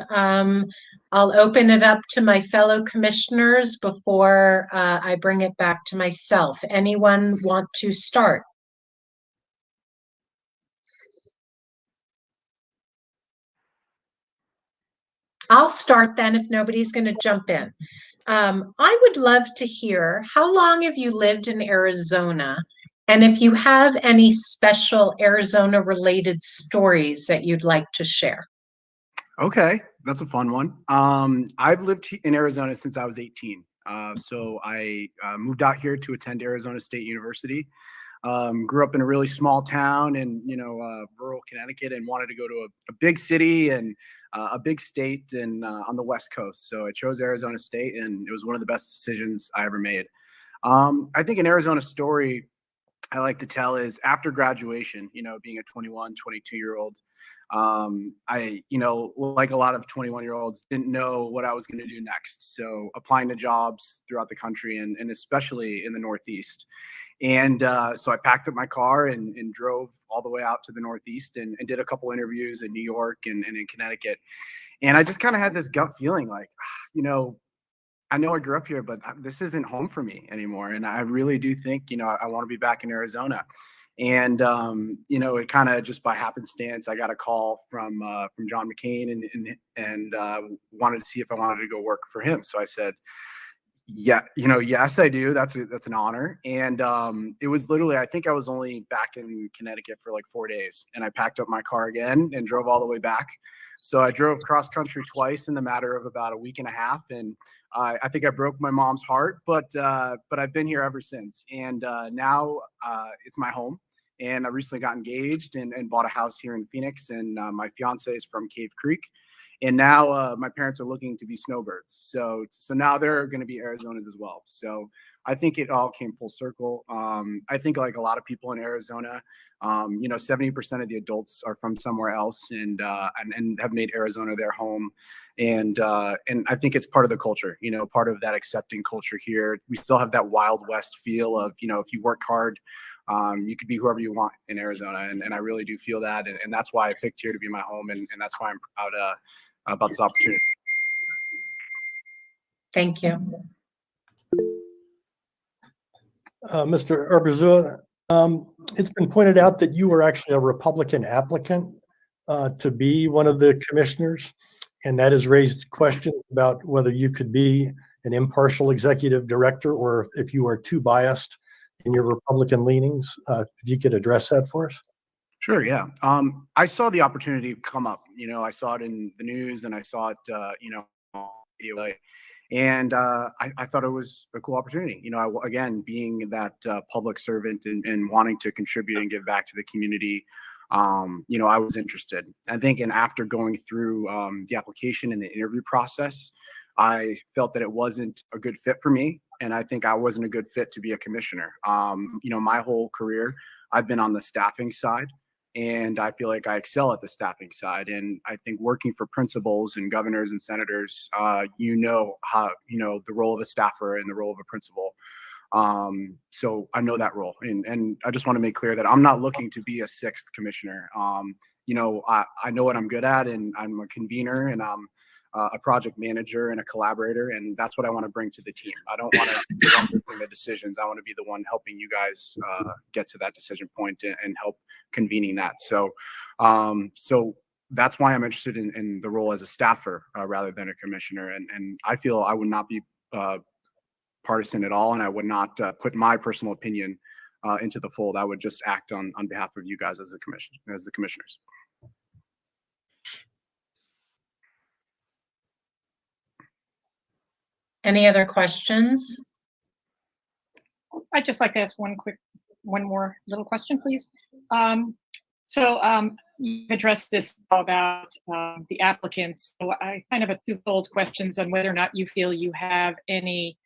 I'll open it up to my fellow commissioners before I bring it back to myself. Anyone want to start? I'll start then if nobody's going to jump in. I would love to hear, how long have you lived in Arizona? And if you have any special Arizona related stories that you'd like to share. Okay, that's a fun one. I've lived in Arizona since I was 18. So I moved out here to attend Arizona State University. Grew up in a really small town in, rural Connecticut, and wanted to go to a big city and a big state and on the West Coast. So I chose Arizona State, and it was one of the best decisions I ever made. I think an Arizona story I like to tell is after graduation, being a 21, 22-year-old, I, like a lot of 21-year-olds, didn't know what I was going to do next. So applying to jobs throughout the country and especially in the Northeast. And so I packed up my car and drove all the way out to the Northeast and did a couple interviews in New York and in Connecticut. And I just kind of had this gut feeling like, I know I grew up here, but this isn't home for me anymore. And I really do think, I want to be back in Arizona. And, it kind of just by happenstance, I got a call from John McCain and wanted to see if I wanted to go work for him. So I said, yeah, yes, I do. That's an honor. And it was literally, I think I was only back in Connecticut for like 4 days, and I packed up my car again and drove all the way back. So I drove cross country twice in the matter of about a week and a half. And I think I broke my mom's heart, but I've been here ever since. And now it's my home. And I recently got engaged and bought a house here in Phoenix. And my fiance is from Cave Creek. And now my parents are looking to be snowbirds. So now they're going to be Arizonas as well. So I think it all came full circle. I think like a lot of people in Arizona, 70% of the adults are from somewhere else and have made Arizona their home. And I think it's part of the culture, part of that accepting culture here. We still have that Wild West feel of, if you work hard, you could be whoever you want in Arizona. And I really do feel that. And that's why I picked here to be my home. And that's why I'm proud about this opportunity. Thank you. Mr. Arbuzua, it's been pointed out that you were actually a Republican applicant to be one of the commissioners, and that has raised questions about whether you could be an impartial executive director or if you are too biased in your Republican leanings. If you could address that for us. Sure, yeah. I saw the opportunity come up. I saw it in the news and I saw it, and I thought it was a cool opportunity. Again, being that public servant and wanting to contribute and give back to the community, I was interested. I think, and after going through the application and the interview process, I felt that it wasn't a good fit for me. And I think I wasn't a good fit to be a commissioner. My whole career, I've been on the staffing side. And I feel like I excel at the staffing side. And I think working for principals and governors and senators, how, the role of a staffer and the role of a principal. So I know that role. And I just want to make clear that I'm not looking to be a sixth commissioner. I know what I'm good at, and I'm a convener, and I'm a project manager and a collaborator. And that's what I want to bring to the team. I don't want to be the one making the decisions. I want to be the one helping you guys get to that decision point and help convening that. So that's why I'm interested in the role as a staffer rather than a commissioner. And I feel I would not be partisan at all, and I would not put my personal opinion into the fold. I would just act on behalf of you guys as the commissioners. Any other questions? I'd just like to ask one more little question, please. You addressed this about the applicants. So I kind of have twofold questions on whether or not you feel you have any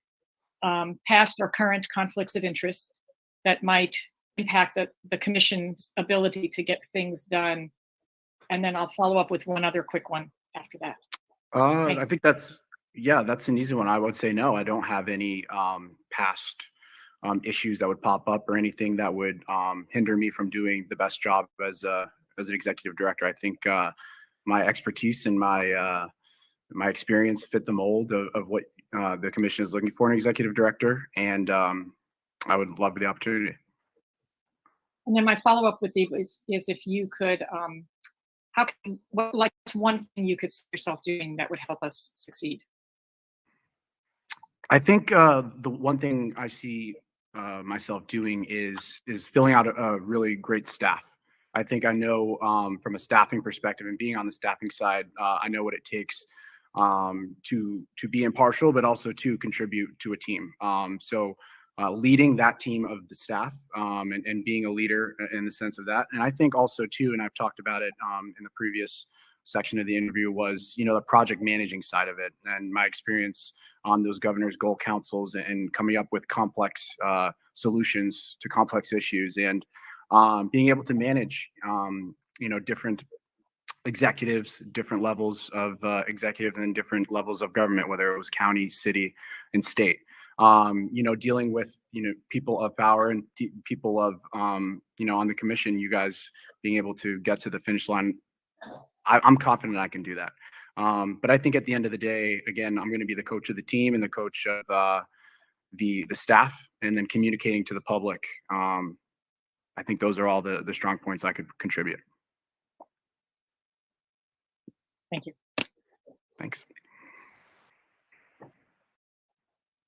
past or current conflicts of interest that might impact the commission's ability to get things done. And then I'll follow up with one other quick one after that. I think that's an easy one. I would say no, I don't have any past issues that would pop up or anything that would hinder me from doing the best job as an executive director. I think my expertise and my experience fit the mold of what the commission is looking for in an executive director, and I would love the opportunity. And then my follow up with you is if you could, what's one thing you could see yourself doing that would help us succeed? I think the one thing I see myself doing is filling out a really great staff. I think I know from a staffing perspective and being on the staffing side, I know what it takes to be impartial, but also to contribute to a team. So leading that team of the staff and being a leader in the sense of that. And I think also too, and I've talked about it in the previous section of the interview, was, the project managing side of it and my experience on those governor's goal councils and coming up with complex solutions to complex issues, and being able to manage, different executives, different levels of executives and different levels of government, whether it was county, city, and state. Dealing with, people of power and people of, on the commission, you guys being able to get to the finish line. I'm confident I can do that. But I think at the end of the day, again, I'm going to be the coach of the team and the coach of the staff, and then communicating to the public. I think those are all the strong points I could contribute. Thank you. Thanks.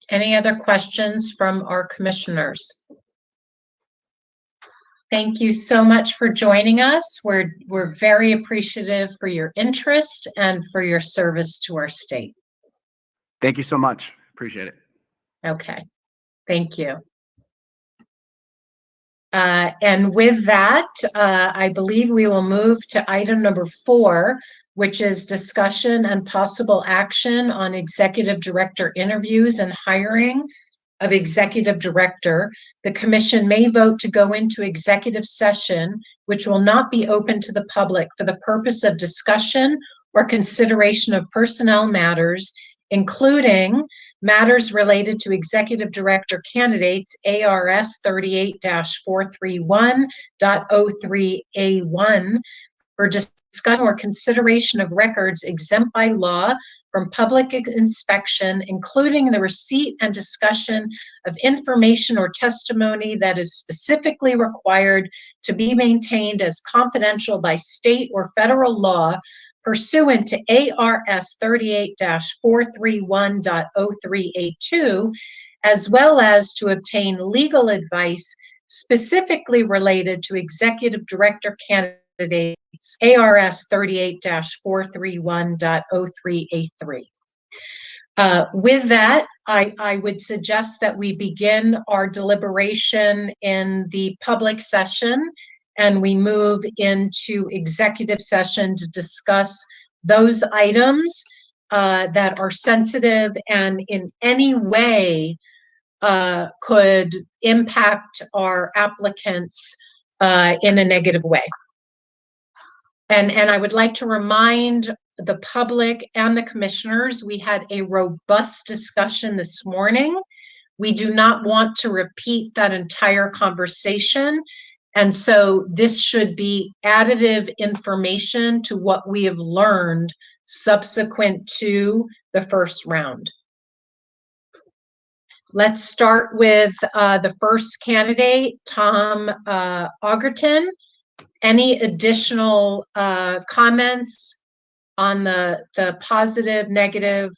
Any other questions from our commissioners? Thank you so much for joining us. We're very appreciative for your interest and for your service to our state. Thank you so much. Appreciate it. Okay, thank you. And with that, I believe we will move to item number 4, which is discussion and possible action on executive director interviews and hiring of executive director. The commission may vote to go into executive session, which will not be open to the public, for the purpose of discussion or consideration of personnel matters, including matters related to executive director candidates, ARS 38-431.03A1, for discussion or consideration of records exempt by law from public inspection, including the receipt and discussion of information or testimony that is specifically required to be maintained as confidential by state or federal law pursuant to ARS 38-431.03A2, as well as to obtain legal advice specifically related to executive director candidates, ARS 38-431.03A3. With that, I would suggest that we begin our deliberation in the public session, and we move into executive session to discuss those items that are sensitive and in any way could impact our applicants in a negative way. And I would like to remind the public and the commissioners, we had a robust discussion this morning. We do not want to repeat that entire conversation. And so this should be additive information to what we have learned subsequent to the first round. Let's start with the first candidate, Tom Augerton. Any additional comments on the positive, negative,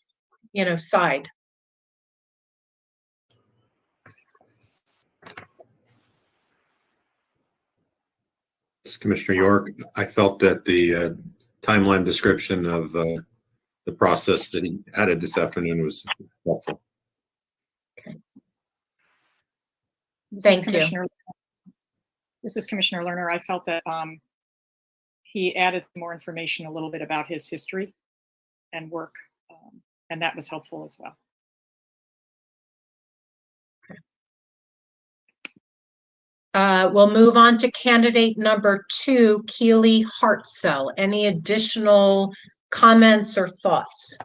side? is Commissioner York. I felt that the timeline description of the process that he added this afternoon was helpful. Thank you. This is Commissioner Lerner. I felt that he added more information, a little bit about his history and work, and that was helpful as well. We'll move on to candidate number 2, Keely Hartzell. Any additional comments or thoughts?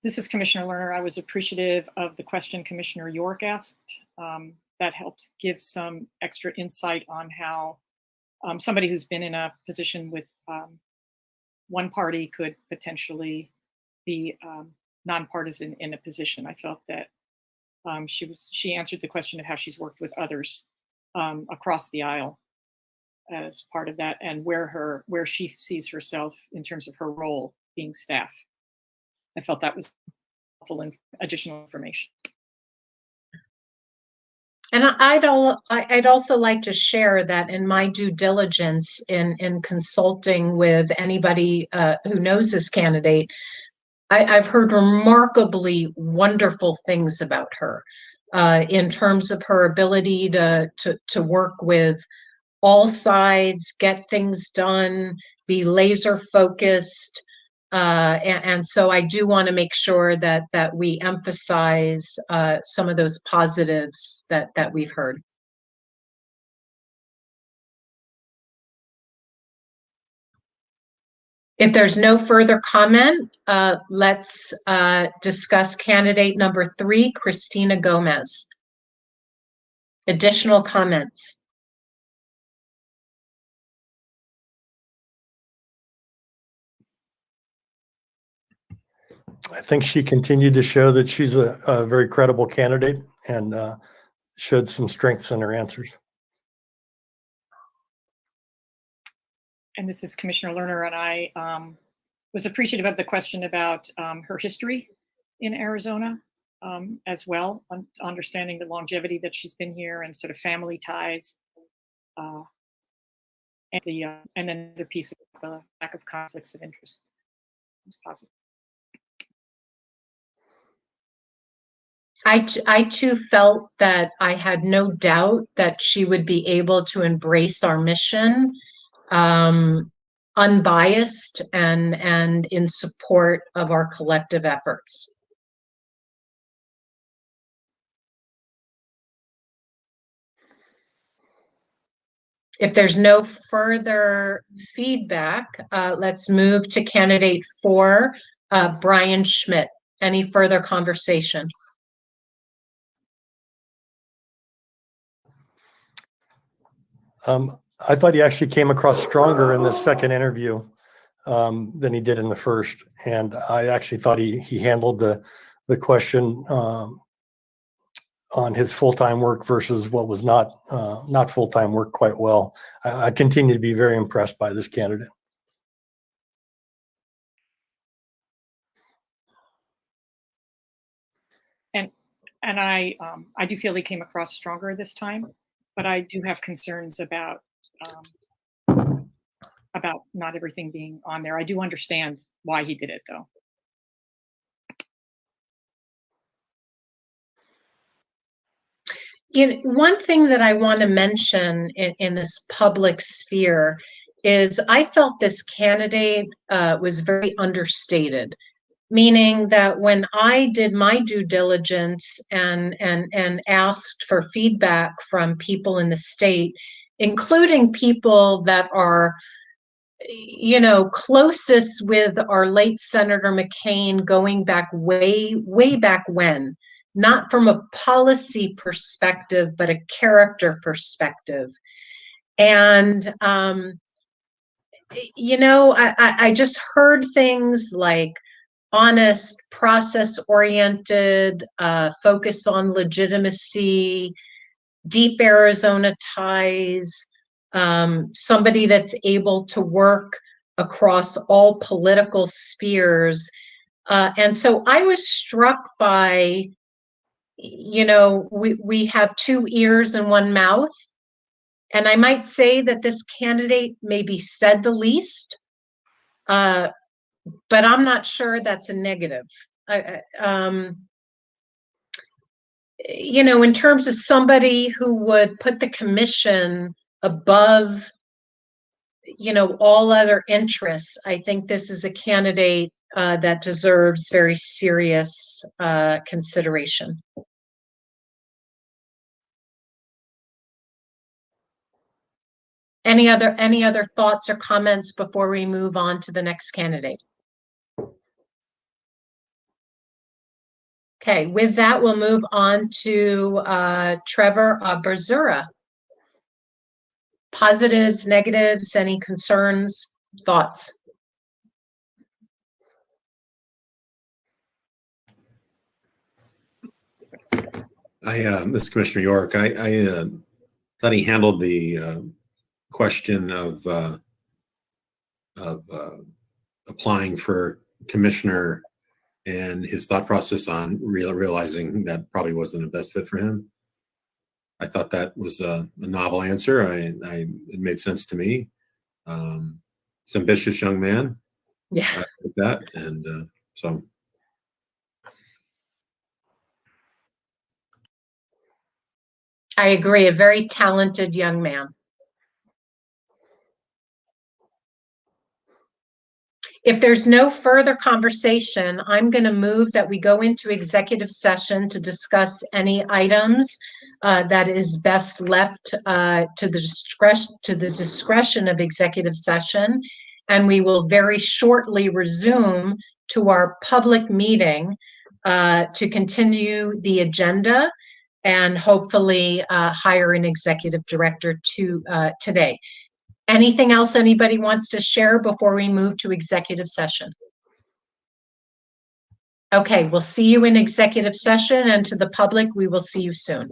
This is Commissioner Lerner. I was appreciative of the question Commissioner York asked. That helps give some extra insight on how somebody who's been in a position with one party could potentially be nonpartisan in a position. I felt that she answered the question of how she's worked with others across the aisle as part of that, and where she sees herself in terms of her role being staff. I felt that was helpful and additional information. And I'd also like to share that in my due diligence in consulting with anybody who knows this candidate, I've heard remarkably wonderful things about her in terms of her ability to work with all sides, get things done, be laser focused. And so I do want to make sure that we emphasize some of those positives that we've heard. If there's no further comment, let's discuss candidate number 3, Christina Gomez. Additional comments? I think she continued to show that she's a very credible candidate and showed some strengths in her answers. And this is Commissioner Lerner, and I was appreciative of the question about her history in Arizona as well, understanding the longevity that she's been here and sort of family ties, and then the piece of the lack of conflicts of interest. It's positive. I too felt that I had no doubt that she would be able to embrace our mission, unbiased and in support of our collective efforts. If there's no further feedback, let's move to candidate 4, Brian Schmidt. Any further conversation? I thought he actually came across stronger in the second interview than he did in the first. And I actually thought he handled the question on his full-time work versus what was not full-time work quite well. I continue to be very impressed by this candidate. And I do feel he came across stronger this time, but I do have concerns about not everything being on there. I do understand why he did it, though. One thing that I want to mention in this public sphere is I felt this candidate was very understated, meaning that when I did my due diligence and asked for feedback from people in the state, including people that are, closest with our late Senator McCain going back way back when, not from a policy perspective, but a character perspective. And, I just heard things like honest, process-oriented, focus on legitimacy, deep Arizona ties, somebody that's able to work across all political spheres. And so I was struck by we have two ears and one mouth. And I might say that this candidate maybe said the least, but I'm not sure that's a negative. In terms of somebody who would put the commission above, all other interests, I think this is a candidate that deserves very serious consideration. Any other thoughts or comments before we move on to the next candidate? Okay, with that, we'll move on to Trevor Berzura. Positives, negatives, any concerns, thoughts? This is Commissioner York. I thought he handled the question of applying for commissioner and his thought process on realizing that probably wasn't the best fit for him. I thought that was a novel answer. It made sense to me. He's an ambitious young man. Yeah. Like that, and so. I agree, a very talented young man. If there's no further conversation, I'm going to move that we go into executive session to discuss any items that is best left to the discretion of executive session. And we will very shortly resume to our public meeting to continue the agenda and hopefully hire an executive director today. Anything else anybody wants to share before we move to executive session? Okay, we'll see you in executive session, and to the public, we will see you soon.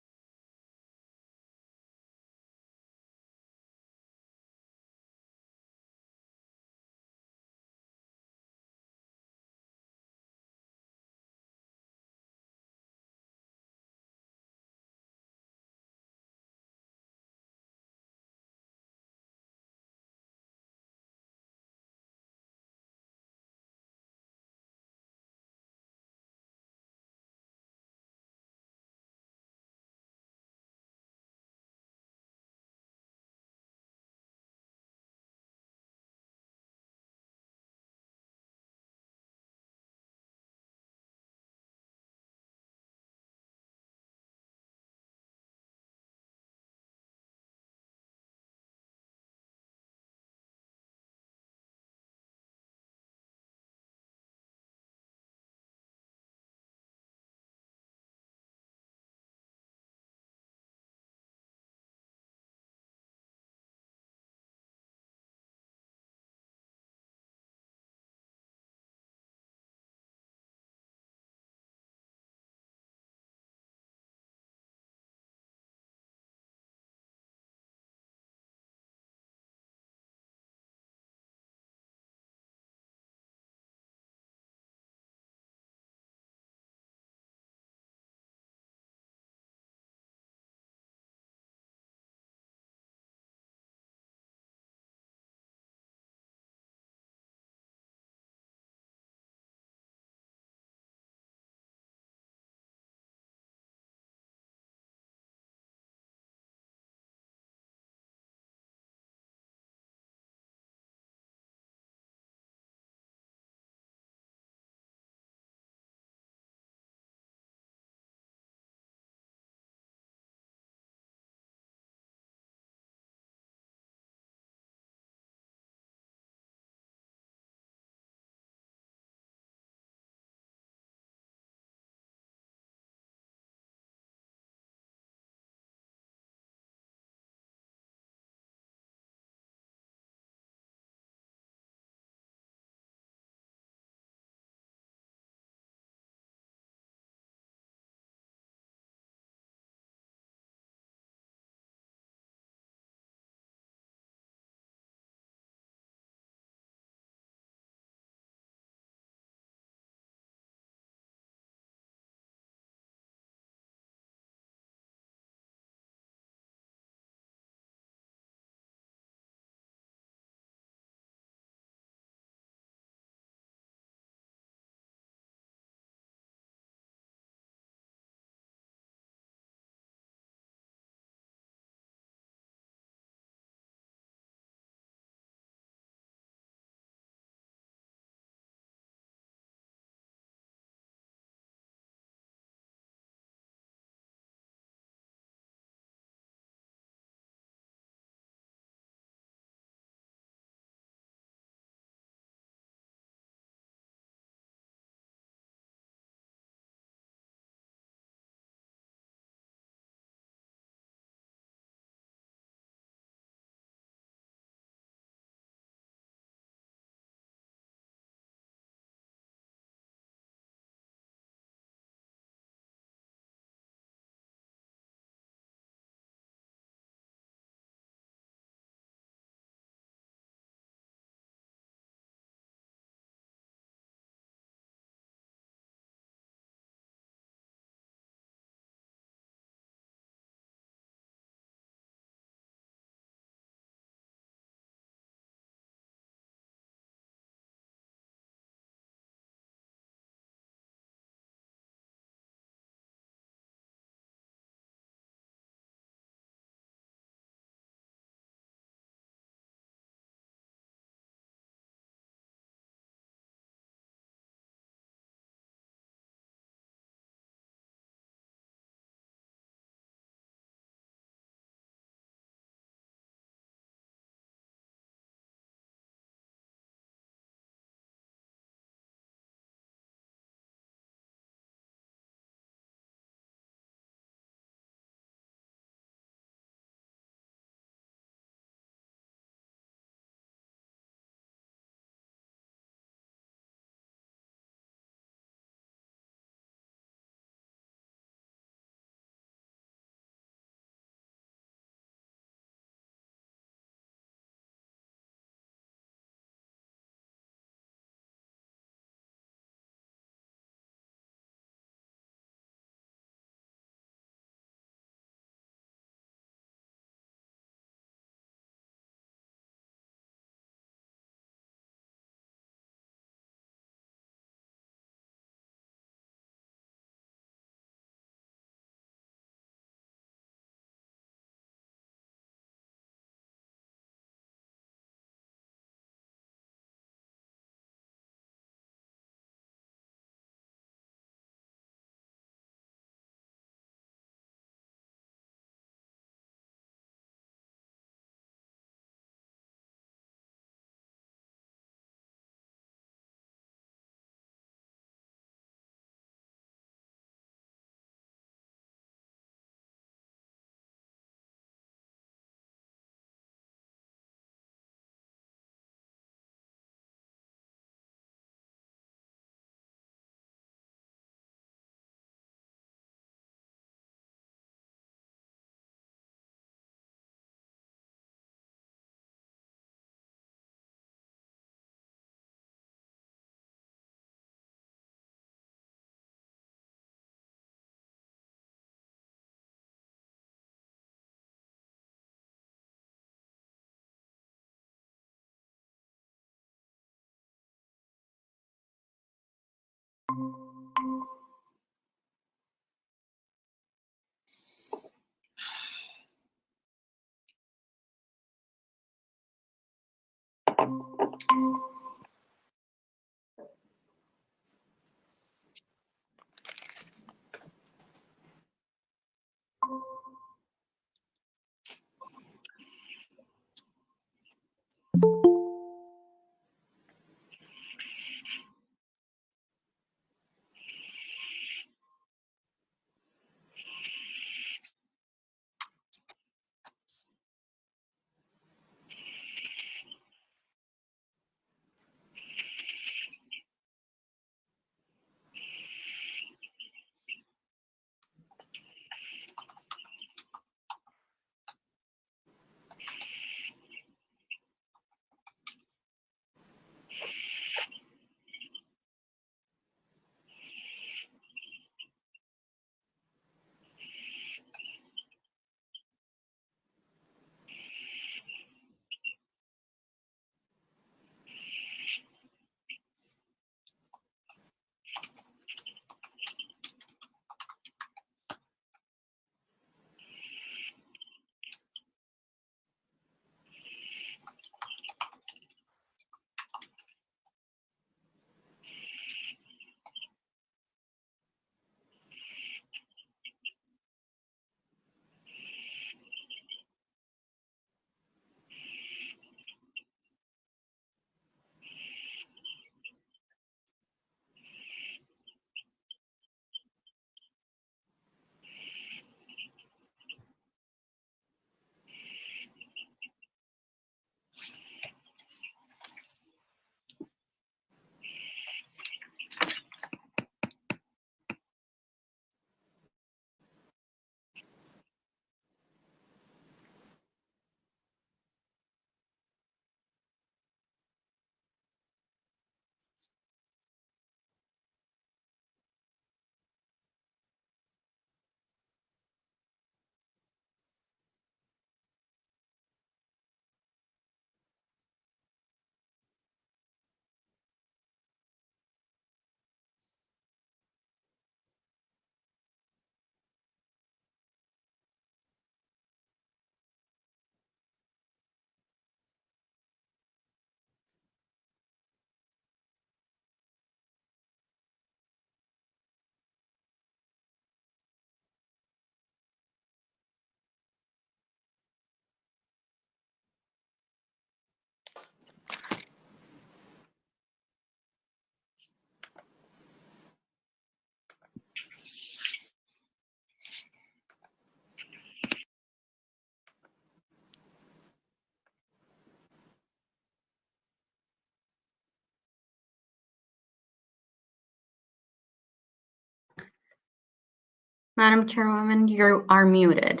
Madam Chairwoman, you are muted.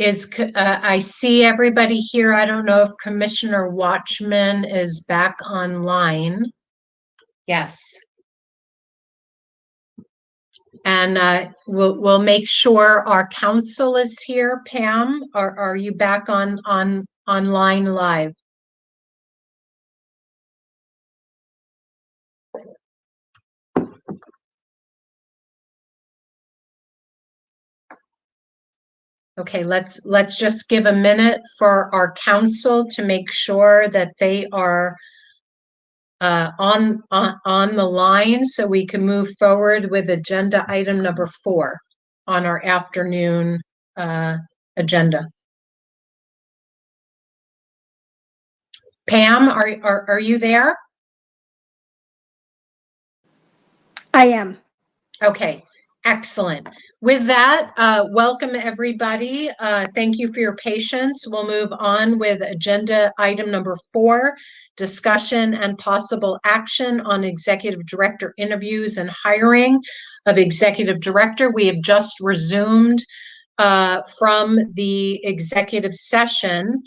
I see everybody here. I don't know if Commissioner Watchman is back online. Yes. And we'll make sure our council is here. Pam, are you back online live? Okay, let's just give a minute for our council to make sure that they are on the line so we can move forward with agenda item number 4 on our afternoon agenda. Pam, are you there? I am. Okay, excellent. With that, welcome everybody. Thank you for your patience. We'll move on with agenda item number 4, discussion and possible action on executive director interviews and hiring of executive director. We have just resumed from the executive session.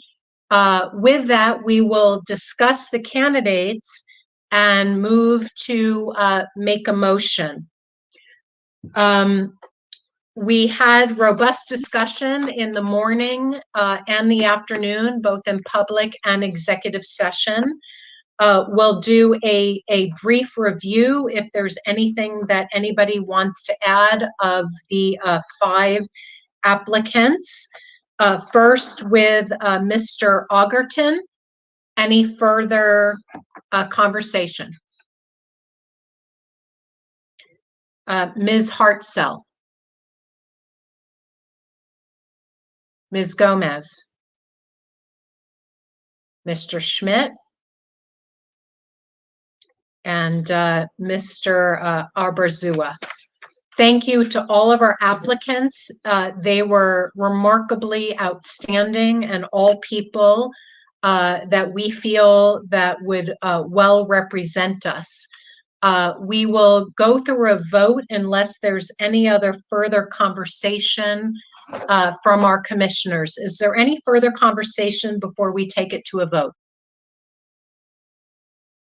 With that, we will discuss the candidates and move to make a motion. We had robust discussion in the morning and the afternoon, both in public and executive session. We'll do a brief review if there's anything that anybody wants to add of the 5 applicants. First with Mr. Augerton. Any further conversation? Ms. Hartzell. Ms. Gomez. Mr. Schmidt. And Mr. Arbazua. Thank you to all of our applicants. They were remarkably outstanding and all people that we feel that would well represent us. We will go through a vote unless there's any other further conversation from our commissioners. Is there any further conversation before we take it to a vote?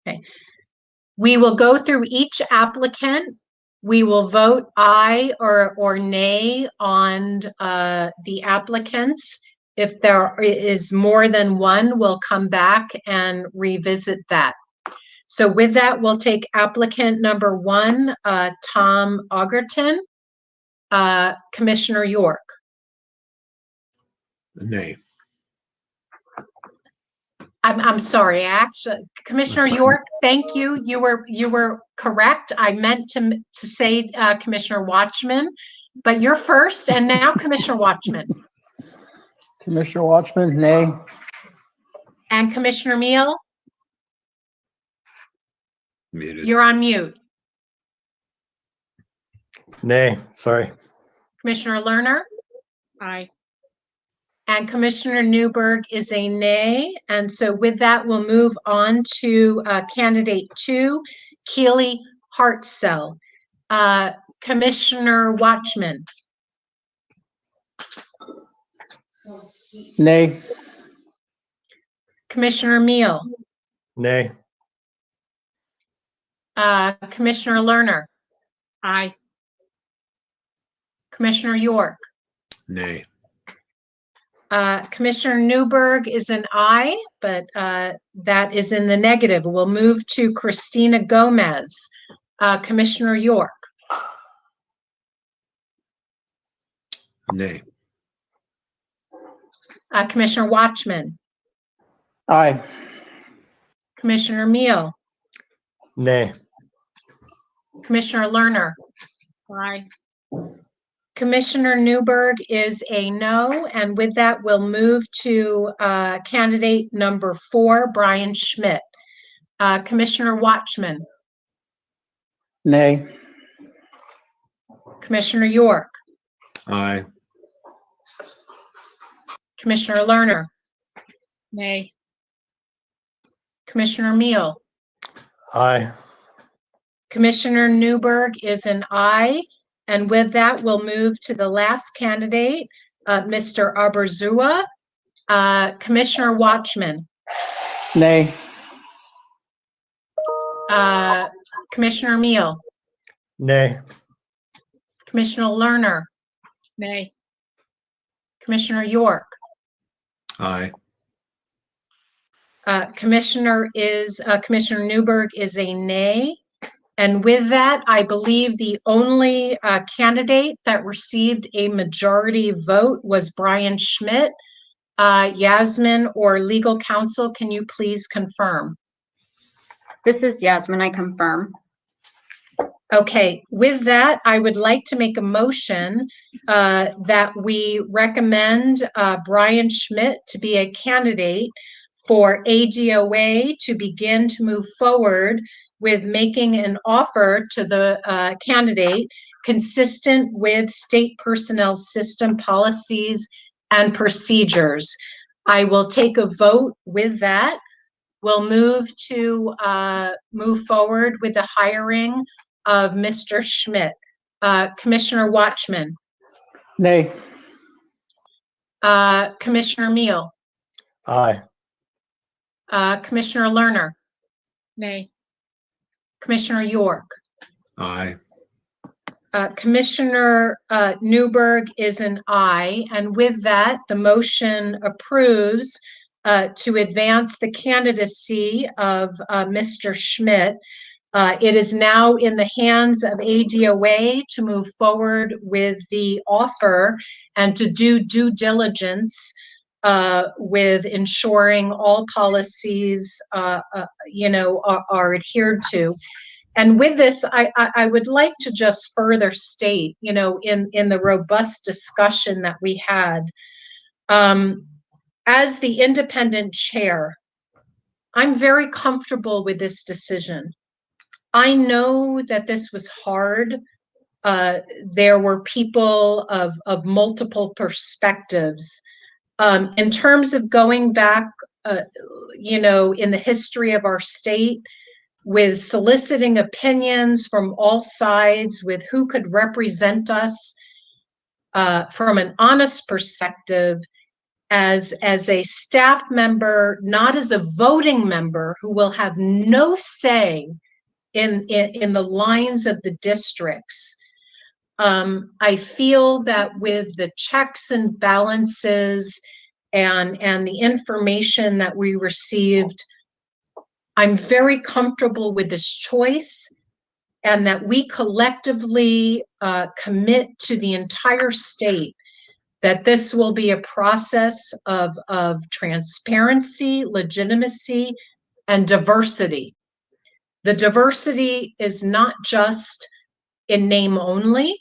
Okay. We will go through each applicant. We will vote aye or nay on the applicants. If there is more than one, we'll come back and revisit that. So with that, we'll take applicant number 1, Tom Augerton. Commissioner York. Nay. I'm sorry, actually, Commissioner York, thank you. You were correct. I meant to say Commissioner Watchman, but you're first, and now Commissioner Watchman. Commissioner Watchman, nay. And Commissioner Meal? Muted. You're on mute. Nay, sorry. Commissioner Lerner? Aye. And Commissioner Newberg is a nay. And so with that, we'll move on to candidate 2, Keely Hartzell. Commissioner Watchman. Nay. Commissioner Meal. Nay. Commissioner Lerner. Aye. Commissioner York. Nay. Commissioner Newberg is an aye, but that is in the negative. We'll move to Christina Gomez. Commissioner York. Nay. Commissioner Watchman. Aye. Commissioner Meal. Nay. Commissioner Lerner. Aye. Commissioner Newberg is a no, and with that, we'll move to candidate number 4, Brian Schmidt. Commissioner Watchman. Nay. Commissioner York. Aye. Commissioner Lerner. Nay. Commissioner Meal. Aye. Commissioner Newberg is an aye. And with that, we'll move to the last candidate, Mr. Aberzua. Commissioner Watchman. Nay. Commissioner Meal. Nay. Commissioner Lerner. Nay. Commissioner York. Aye. Commissioner Newberg is a nay. And with that, I believe the only candidate that received a majority vote was Brian Schmidt. Yasmin or legal counsel, can you please confirm? This is Yasmin, I confirm. Okay, with that, I would like to make a motion that we recommend Brian Schmidt to be a candidate for ADOA to begin to move forward with making an offer to the candidate consistent with state personnel system policies and procedures. I will take a vote with that. We'll move forward with the hiring of Mr. Schmidt. Commissioner Watchman. Nay. Commissioner Meal. Aye. Commissioner Lerner. Nay. Commissioner York. Aye. Commissioner Newberg is an aye. And with that, the motion approves to advance the candidacy of Mr. Schmidt. It is now in the hands of ADOA to move forward with the offer and to do due diligence with ensuring all policies, are adhered to. And with this, I would like to just further state, in the robust discussion that we had, as the independent chair, I'm very comfortable with this decision. I know that this was hard. There were people of multiple perspectives. In terms of going back, in the history of our state, with soliciting opinions from all sides, with who could represent us from an honest perspective, as a staff member, not as a voting member who will have no say in the lines of the districts. I feel that with the checks and balances and the information that we received, I'm very comfortable with this choice, and that we collectively commit to the entire state that this will be a process of transparency, legitimacy, and diversity. The diversity is not just in name only.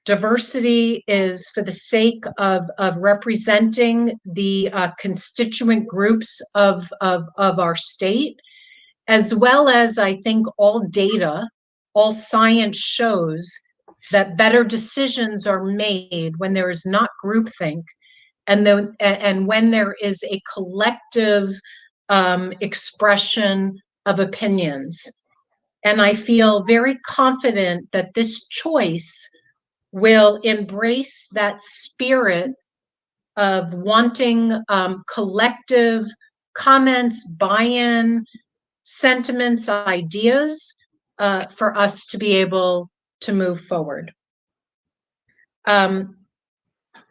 Diversity is for the sake of representing the constituent groups of our state, as well as, I think, all data, all science shows that better decisions are made when there is not groupthink, and when there is a collective expression of opinions. And I feel very confident that this choice will embrace that spirit of wanting collective comments, buy-in, sentiments, ideas for us to be able to move forward.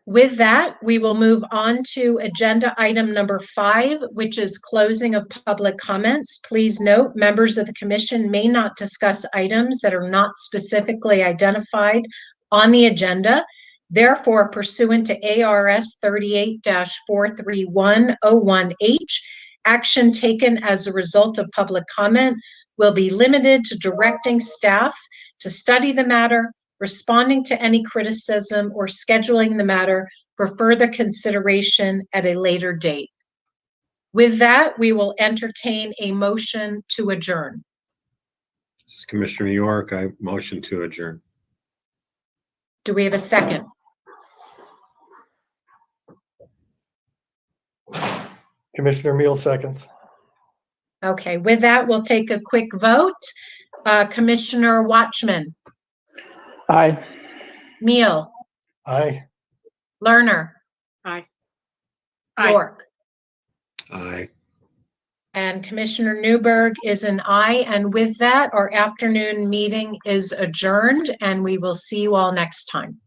With that, we will move on to agenda item number 5, which is closing of public comments. Please note, members of the commission may not discuss items that are not specifically identified on the agenda. Therefore, pursuant to ARS 38-43101H, action taken as a result of public comment will be limited to directing staff to study the matter, responding to any criticism, or scheduling the matter for further consideration at a later date. With that, we will entertain a motion to adjourn. This is Commissioner York. I motion to adjourn. Do we have a second? Commissioner Meal seconds. Okay, with that, we'll take a quick vote. Commissioner Watchman, Aye. Neal, Aye. Lerner, Aye. Aye. York. Aye. And Commissioner Newberg is an aye. And with that, our afternoon meeting is adjourned, and we will see you all next time.